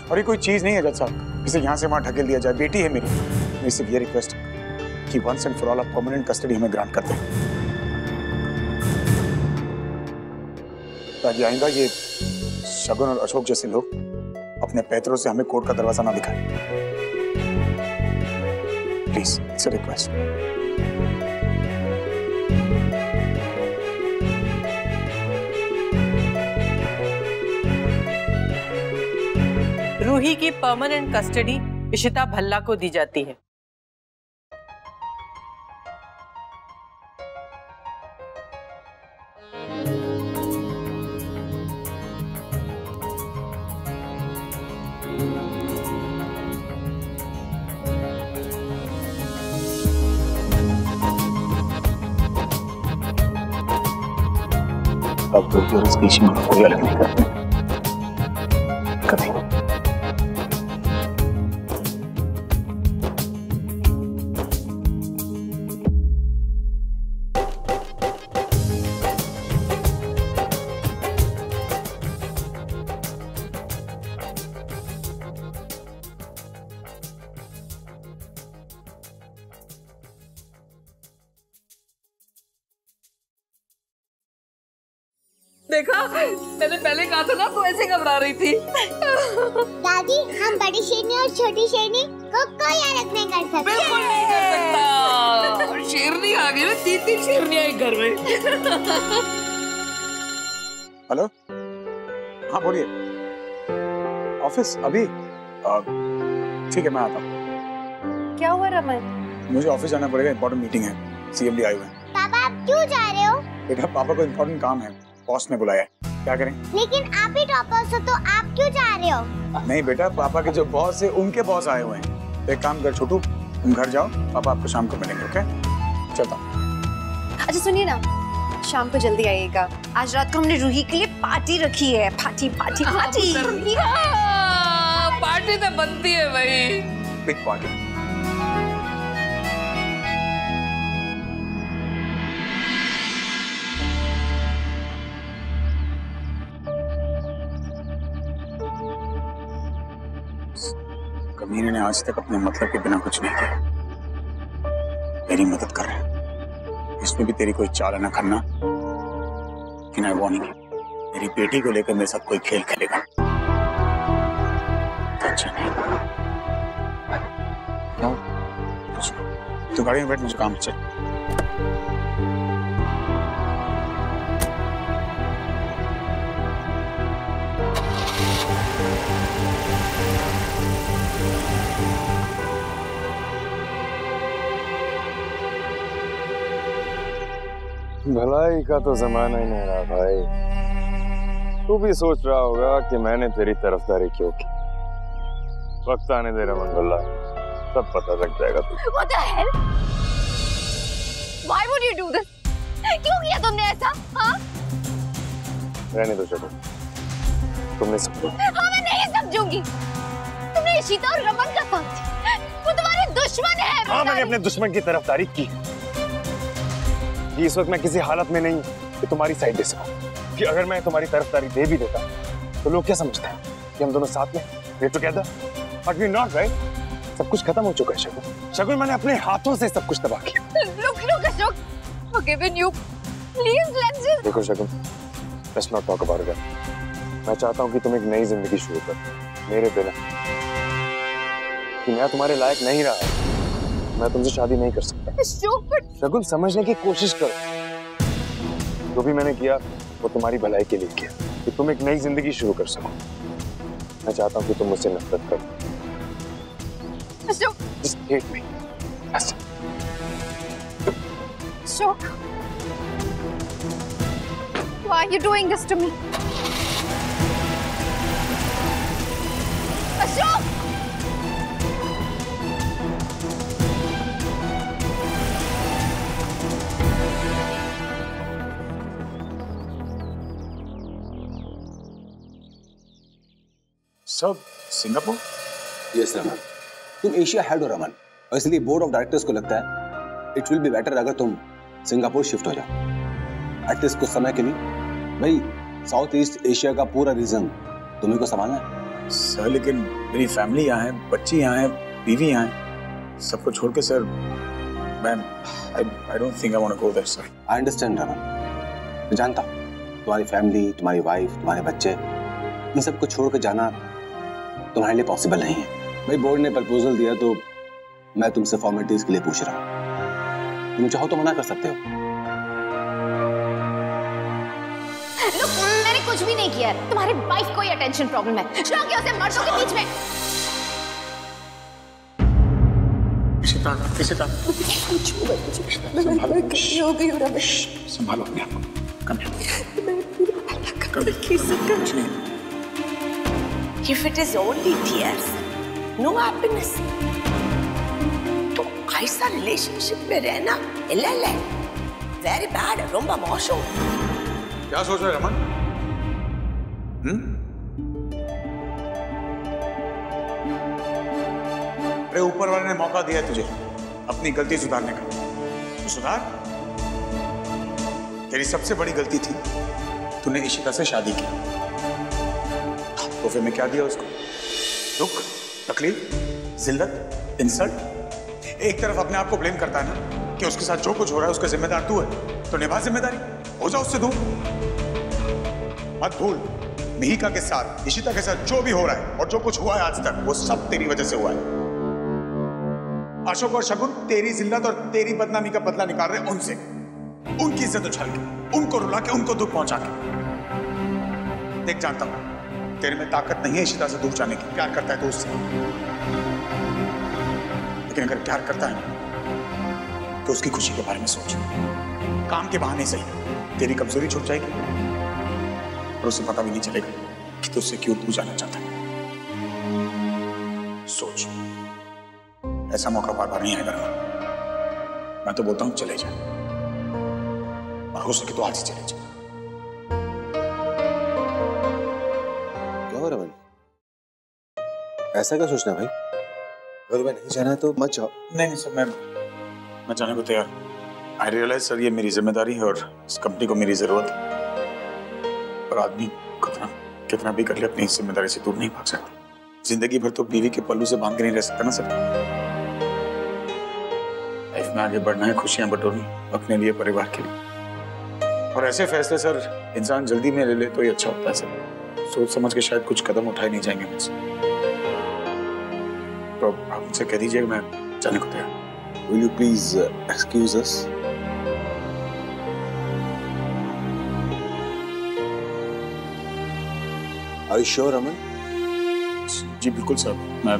और ये कोई चीज नहीं है जज साहब इसे यहाँ से वहाँ ढकेल दिया जाए। बेटी है मेरी। मेरी सिर्फ ये रिक्वेस्ट है कि वंस एंड फॉर ऑल आप परमानेंट कस्टडी हमें ग्रांट करते हैं, ताकि आइंदा ये शगुन और अशोक जैसे लोग अपने पैतरों से हमें कोर्ट का दरवाजा ना दिखाएं। Please, it's a request. Ruhi की परमानेंट कस्टडी इशिता भल्ला को दी जाती है। साथ होगी और इसकी सीमा कोई अलग नहीं करते कभी। देखा, मैंने पहले कहा था ना तो ऐसे घबरा रही थी। दादी, हम बड़ी शेरनी और छोटी शेरनी को कोई अलग नहीं कर सकते। बिल्कुल नहीं कर सकता। शेरनी आ गई ना, 3 शेरनियां एक घर में। हेलो, हाँ बोलिए। ऑफिस अभी? ठीक है, मैं आता हूँ। क्या हुआ रमन? मुझे ऑफिस जाना पड़ेगा, इंपॉर्टेंट मीटिंग है, सीएमडी आए हुए हैं। पापा, आप क्यों जा रहे हो? बेटा, पापा को इंपॉर्टेंट काम है, बॉस ने बुलाया है, क्या करें? लेकिन आप ही टॉपर्स हो तो आप क्यों जा रहे हो? नहीं बेटा, पापा के जो बॉस है उनके बॉस आए हुए हैं। एक काम कर छोटू, तुम घर जाओ, पापा आपको शाम को मिलेंगे। ओके, चलता हूँ। अच्छा सुनिए ना, शाम को जल्दी आइएगा। आज रात को हमने रूही के लिए पार्टी रखी है। Party party party. पार्टी तो बनती है भाई, बिग पार्टी। कमीने ने आज तक अपने मतलब के बिना कुछ नहीं किया। मेरी मदद कर रहे हैं, इसमें भी तेरी कोई चाल न करना। लेकिन आई वार्निंग यू, मेरी बेटी को लेकर मेरे साथ कोई खेल खेलेगा तो अच्छा नहीं। क्यों? तू गाड़ी में बैठ, मुझे काम चल। भलाई का तो जमाना ही नहीं रहा भाई। तू भी सोच रहा होगा कि मैंने तेरी तरफदारी क्यों की। वक्त आने दे रमन भल्ला, सब पता लग जाएगा तुझे। What the hell? Why would you do this? क्यों किया तुमने ऐसा? हाँ? रहने दो शकुन, तुमने समझा? हाँ, मैं नहीं समझूंगी। तुमने इशिता और रमन का साथ दिया। वो तुम्हारे दुश्मन है। हाँ, मैंने अपने दुश्मन की तरफदारी की। इस वक्त मैं किसी हालत में नहीं कि तुम्हारी साइड दे सकूं। कि अगर मैं तुम्हारी तरफदारी दे भी देता तो लोग क्या समझते हैं कि हम दोनों साथ में, we're together, but we're not, right? सब कुछ खत्म हो चुका है शकुन। शकुन, मैंने अपने हाथों से सब कुछ तबाह किया। Look, Ashok, forgiven you. Please let's just. देखो शकुन, let's not talk about it. मैं चाहता हूँ कि तुम एक नई जिंदगी शुरू करो मेरे बिना। कि मैं तुम्हारे लायक नहीं रहा, मैं तुमसे शादी नहीं कर सकता। शकुन, समझने की कोशिश करो। जो भी मैंने किया वो तुम्हारी भलाई के लिए किया, कि तुम एक नई जिंदगी शुरू कर सको। मैं चाहता हूँ कि तुम मुझसे नफरत करो। Just hate me. That's it. Ashok, why are you doing this to me? Ashok! सब सिंगापुर? यस रमन, तुम एशिया हेड हो रमन, और इसलिए बोर्ड ऑफ डायरेक्टर्स को लगता है इट विल बी बेटर अगर तुम सिंगापुर शिफ्ट हो जाओ एटलीस्ट कुछ समय के लिए। भाई, साउथ ईस्ट एशिया का पूरा रीजन तुम्ही को संभालना है। सर, लेकिन मेरी फैमिली यहाँ है, बच्ची यहाँ है, बीवी यहाँ है, सबको छोड़ के सर मैं I don't think I want to go there, sir. I understand Raman, मैं जानता हूँ तुम्हारी फैमिली, तुम्हारी वाइफ, तुम्हारे बच्चे, इन सबको छोड़ के जाना तुम्हारे लिए पॉसिबल नहीं है। भाई, बोर्ड ने प्रपोजल दिया तो मैं तुमसे फॉर्मेलिटीज के लिए पूछ रहा हूँ। तुम चाहो तो मना कर सकते हो। Look, मैंने कुछ भी नहीं किया है। तुम्हारी वाइफ को ही अटेंशन प्रॉब्लम है। शौक है उसे मर्दों के बीच में। इशिता, संभालो अपने आप को। Come here. If it is only tears, no happiness. तो ऐसा रिलेशनशिप में रहना इल्लल है, very bad, रोम्बा मौशो। क्या सोच रहे रमन? अरे ऊपर वाले ने मौका दिया तुझे अपनी गलती सुधारने का, तो सुधार। तेरी सबसे बड़ी गलती थी तूने इशिता से शादी की। तो फिर मैं क्या दिया उसको? दुख, तकलीफ, जिल्लत, इंसल्ट। एक तरफ अपने आप को ब्लेम करता है ना कि उसके साथ जो कुछ हो रहा है उसका जिम्मेदार तू है, तो निभा जिम्मेदारी, हो जा उससे दूर। मत भूल, मिहिका के साथ, इशिता के साथ जो भी हो रहा है और जो कुछ हुआ है आज तक, वो सब तेरी वजह से हुआ है। अशोक और शगुन तेरी जिल्लत और तेरी बदनामी का बदला निकाल रहे हैं उनसे, उनकी इज्जत उछाल के, उनको रुला के, उनको दुख पहुंचा के। देख, जानता हूं तेरे में ताकत नहीं है इशिता से दूर जाने की, प्यार करता है तो उससे, लेकिन अगर प्यार करता है तो उसकी खुशी के बारे में सोच। काम के बहाने सही तेरी कमजोरी छूट जाएगी और उसे पता भी नहीं चलेगा कि तू उससे क्यों दूर जाना चाहता है। सोच, ऐसा मौका बार बार नहीं आएगा। मैं तो बोलता हूं चले जा, और हो सके तो आज ही चले जा। क्या हो रहा है? ऐसा क्या सोचना भाई? अगर तुम्हें नहीं जाना है तो मत जाओ। नहीं सर, मैं जाने को तैयार। आई रियलाइज सर, ये मेरी जिम्मेदारी है और इस कंपनी को मेरी जरूरत है। पर आदमी कितना भी कर ले अपनी जिम्मेदारी से दूर नहीं भाग सकता। जिंदगी भर तो बीवी के पल्लू से बांध के नहीं रह सकता ना सर। लाइफ में आगे बढ़ना है, खुशियां बटोरनी अपने लिए, परिवार के लिए। और ऐसे फैसले सर इंसान जल्दी में ले ले तो ही अच्छा होता है सर। सोच समझ के शायद कुछ कदम उठाए नहीं जाएंगे मुझसे। तो आप मुझसे कह दीजिएगा, मैं जाने को तैयार। Will you please excuse us? Are you sure, Aman? जी बिल्कुल सर, मैं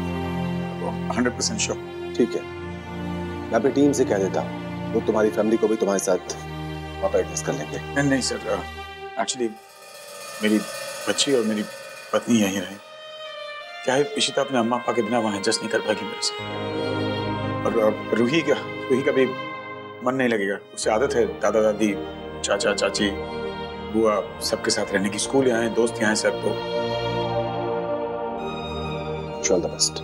100% श्योर। ठीक है, मैं अपनी टीम से कह देता हूँ, वो तुम्हारी फैमिली को भी तुम्हारे साथ वहाँ पर एडजस्ट कर लेंगे। नहीं सर, एक्चुअली मेरी बच्ची और मेरी पत्नी यहीं रहे। क्या है, इशिता अपने अम्मा पापा के बिना वहाँ एडजस्ट नहीं कर पाएगी मेरे से। और रूही का भी मन नहीं लगेगा। उसे आदत है दादा दादी, चाचा चाची, बुआ सबके साथ रहने की। स्कूल यहाँ है, दोस्त यहाँ है सब। तो ऑल द बेस्ट।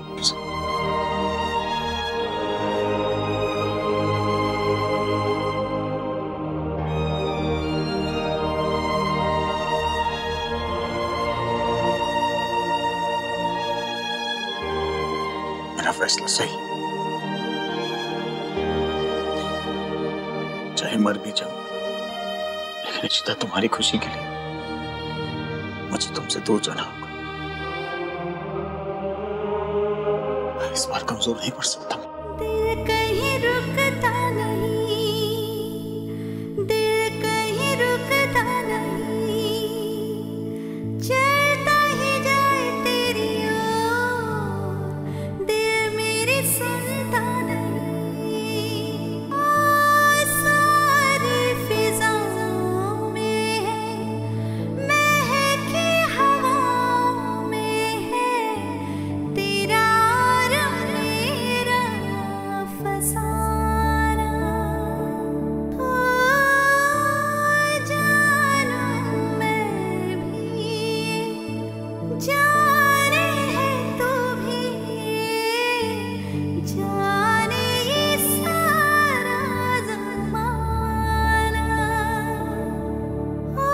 मेरा फैसला सही, चाहे मर भी जाऊं, लेकिन इशिता तुम्हारी खुशी के लिए मुझे तुमसे दूर जाना होगा। मैं इस बार कमजोर नहीं पड़ सकता। दिल कहीं रुकता नहीं, दिल कहीं रुकता नहीं, चलता ही जाए तेरी ओर, दिल मेरी सुनता नहीं। सारी फिजाओं में है, महकी हवाओं में है, तेरा और मेरा फसाना। ओ जानू मैं भी, जाने है तू भी, जाने ये सारा ज़माना। ओ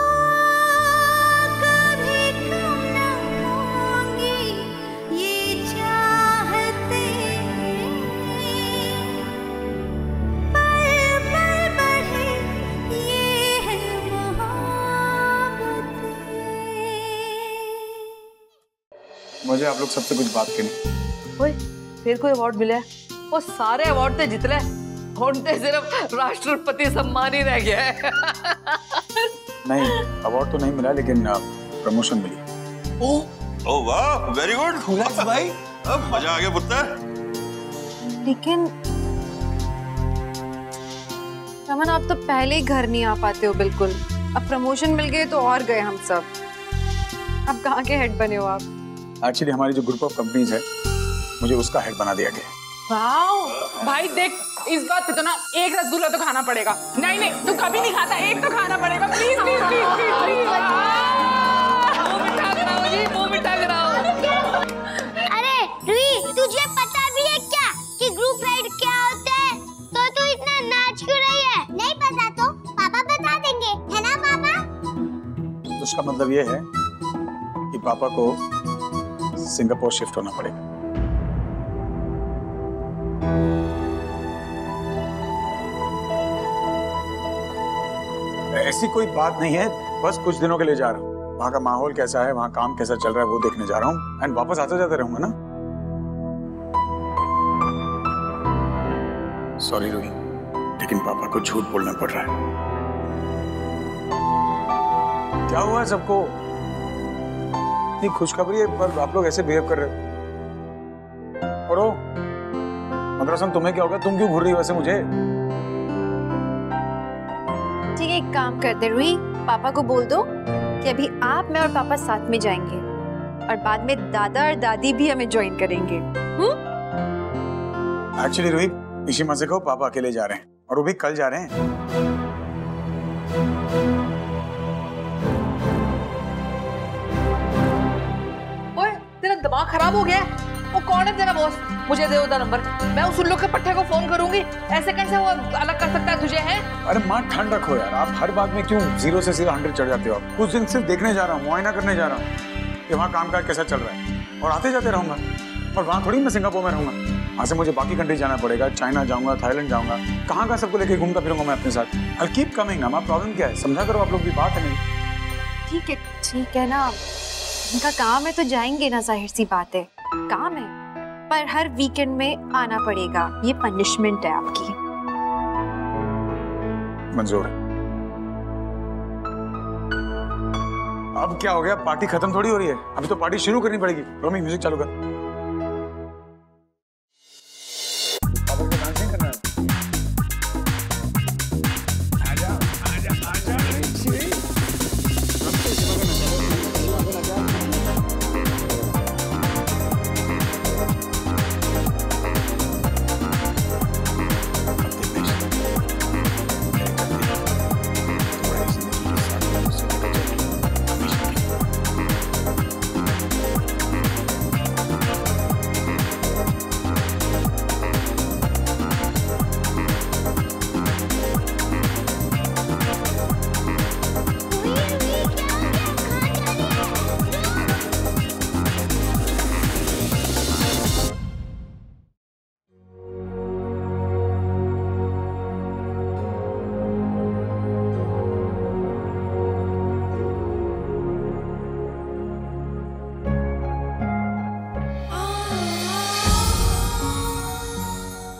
कभी कम न होंगी ये चाहते, पल पल बढ़े ये है मोहब्बतें। मुझे आप लोग सबसे कुछ बात करनी। ओए, फिर कोई अवार्ड मिला है? वो सारे अवार्ड थे जितने, होने सिर्फ राष्ट्रपति सम्मान ही रह गया है। नहीं, अवार्ड तो नहीं मिला, लेकिन प्रमोशन मिली। ओह वाह, वेरी गुड भाई, अब मजा आ गया पुत्र। लेकिन रमन, आप तो पहले ही घर नहीं आ पाते हो बिल्कुल। अब प्रमोशन मिल गए तो और गए हम सब। अब कहाँ के हेड बने हो आप? एक्चुअली हमारी जो ग्रुप ऑफ कंपनीज है, मुझे उसका हेड बना दिया गया है। वाओ भाई, देख इस बात पे तो ना एक रसगुल्ला तो खाना पड़ेगा। नहीं नहीं तू कभी नहीं खाता, एक तो खाना पड़ेगा प्लीज प्लीज प्लीज प्लीज। मुंह मिठा कराओ। अरे रुई, तुझे पता भी है क्या कि ग्रुप राइड क्या होता है? तो तू इतना नाच क्यों रही है? नहीं पता तो पापा बता देंगे, है ना पापा? तो उसका मतलब ये है कि पापा को सिंगापुर शिफ्ट होना पड़ेगा। ऐसी कोई बात नहीं है, बस कुछ दिनों के लिए जा रहा हूँ। वहाँ का माहौल कैसा है, वहाँ काम कैसा चल रहा है वो देखने जा रहा हूँ, एंड वापस आते जाते रहूंगा ना। सॉरी रूही, लेकिन पापा को झूठ बोलना पड़ रहा है। क्या हुआ है सबको? इतनी खुशखबरी है पर आप लोग ऐसे बिहेव कर रहे हो। और मदरसन तुम्हें क्या होगा? तुम क्यों घूर रही हो वैसे मुझे? ठीक है, एक काम करते रूही, पापा को बोल दो कि अभी आप, मैं और पापा साथ में जाएंगे और बाद में दादा और दादी भी हमें ज्वाइन करेंगे। एक्चुअली रूही, इशिमा से कहो पापा अकेले जा रहे हैं और वो भी कल जा रहे हैं। ओए, तेरा दिमाग खराब हो गया है? वो कौन है तेरा बॉस? मुझे दे उसका नंबर, मैं उस उल्लू के पट्टे को फोन करूंगी। ऐसे कैसे वो अलग कर सकता है तुझे? है अरे माँ ठंड रखो यार, आप हर बात में क्यों 0 से सीधा 100 चढ़ जाते हो? आप कुछ दिन सिर्फ देखने जा रहा हूँ, मुआयना करने जा रहा हूँ कि वहाँ कामकाज कैसा चल रहा है, और आते जाते रहूंगा। और वहाँ थोड़ी मैं सिंगापुर में रहूंगा, वहाँ से मुझे बाकी कंट्री जाना पड़ेगा, चाइना जाऊंगा, थाईलैंड जाऊंगा, कहाँ सबको लेके घूमता फिरूंगा मैं अपने साथ। आई कीप कमिंग ना। प्रॉब्लम क्या है? समझा करो आप लोग भी, बात है मेरी। ठीक है ना, उनका काम है तो जाएंगे ना, जाहिर सी बात है, काम है। पर हर वीकेंड में आना पड़ेगा, ये पनिशमेंट है आपकी। मंजूर है। अब क्या हो गया? पार्टी खत्म थोड़ी हो रही है, अभी तो पार्टी शुरू करनी पड़ेगी। रोमी म्यूजिक चालू कर।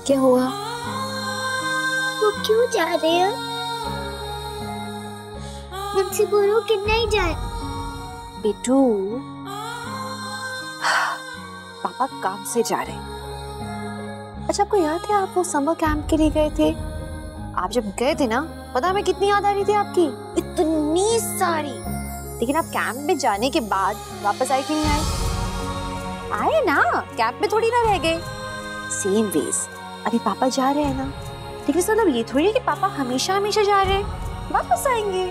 क्या हुआ? वो क्यों जा रहे हैं? मुझसे बोलो कि नहीं जाए। बेटू, पापा काम से जा रहे हैं। अच्छा, आपको याद है आप वो समर कैंप के लिए गए थे? आप जब गए थे ना, पता हमें कितनी याद आ रही थी आपकी, इतनी सारी। लेकिन आप कैंप में जाने के बाद वापस आए कि नहीं आए? आए ना, कैंप में थोड़ी ना रह गए। सेम वेज अभी पापा जा रहे हैं ना, लेकिन इसका मतलब ये थोड़ी है कि पापा हमेशा हमेशा जा रहे हैं, वापस आएंगे।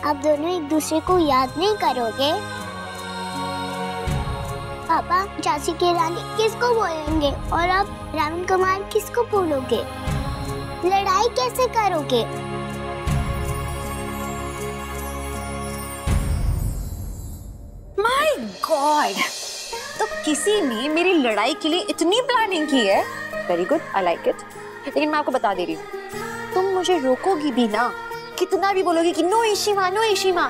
आप दोनों एक दूसरे को याद नहीं करोगे? पापा झांसी की रानी किसको बोलेंगे और आप रावण कुमार किसको बोलोगे? लड़ाई कैसे करोगे? माय गॉड, तो किसी ने मेरी लड़ाई के लिए इतनी प्लानिंग की है। Very good, I like it. लेकिन मैं आपको बता दे रही हूँ, तुम मुझे रोकोगी भी ना, कितना भी बोलोगी कि नो इशिमा नो इशिमा,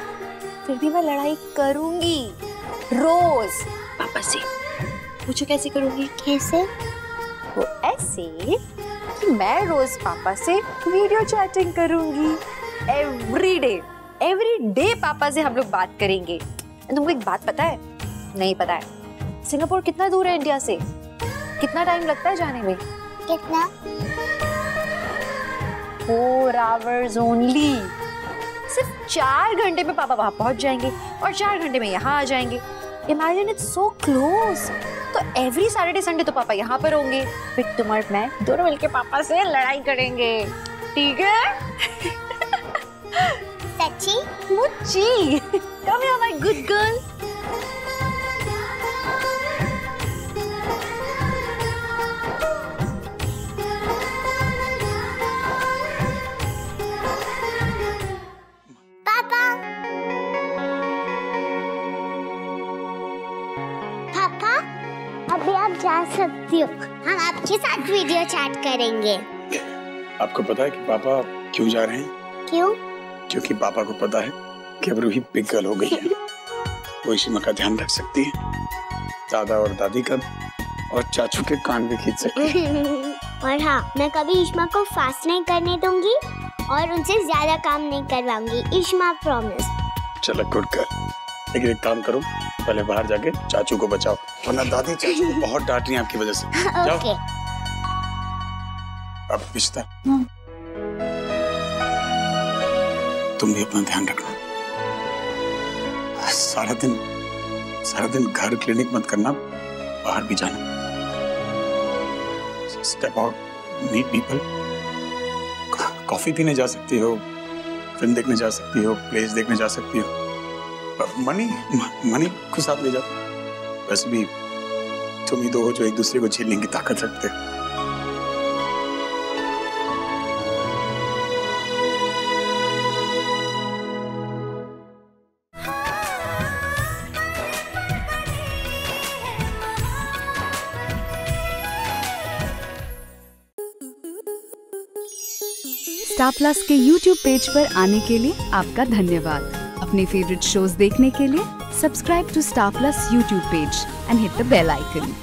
फिर भी मैं लड़ाई करूंगी रोज पापा से। पूछो कैसे करूंगी? कैसे? वो ऐसे कि मैं रोज पापा से वीडियो चैटिंग करूंगी, एवरी डे पापा से हम लोग बात करेंगे। तुमको एक बात पता है? नहीं पता है? सिंगापुर कितना दूर है इंडिया से? कितना टाइम लगता है जाने में? कितना? 4 hours only। सिर्फ 4 घंटे में पापा वहां पहुंच जाएंगे और 4 घंटे में यहाँ आ जाएंगे। Imagine it's so close। तो एवरी सैटरडे संडे तो पापा यहाँ पर होंगे, फिर तुम और मैं दोनों मिलके पापा से लड़ाई करेंगे, ठीक है? सच्ची? मुच्ची। Come here, my good girl. अभी आप जा सकती हो, हम आपके साथ वीडियो चैट करेंगे। आपको पता है कि पापा क्यों जा रहे हैं? क्यों? क्योंकि पापा को पता है कि अब रूही बिग गर्ल हो गई है। वो इशिमा का ध्यान रख सकती है, दादा और दादी का, और चाचू के कान भी खींच सकती है। और हाँ, मैं कभी इशिमा को फास्ट नहीं करने दूंगी और उनसे ज्यादा काम नहीं करवाऊंगी। इशिमा प्रॉमिस। चलो गुड गर्ल। लेकिन एक काम करो, पहले बाहर जाके चाचू को बचाओ, वरना दादी चाचू को बहुत डांट रही है आपकी वजह से। जाओ। ओके। अब पिस्ता, तुम भी अपना ध्यान रखना। सारा दिन घर क्लिनिक मत करना, बाहर भी जाना। Step out, meet people. Coffee पीने जा सकती हो, फिल्म देखने जा सकती हो, प्लेस देखने जा सकती हो। मनी को साथ ले जाओ। वैसे भी तुम ही दो हो जो एक दूसरे को झेलने की ताकत रखते हो। स्टार प्लस के YouTube पेज पर आने के लिए आपका धन्यवाद। अपने फेवरेट शोज देखने के लिए subscribe to Star Plus YouTube page and hit the bell icon.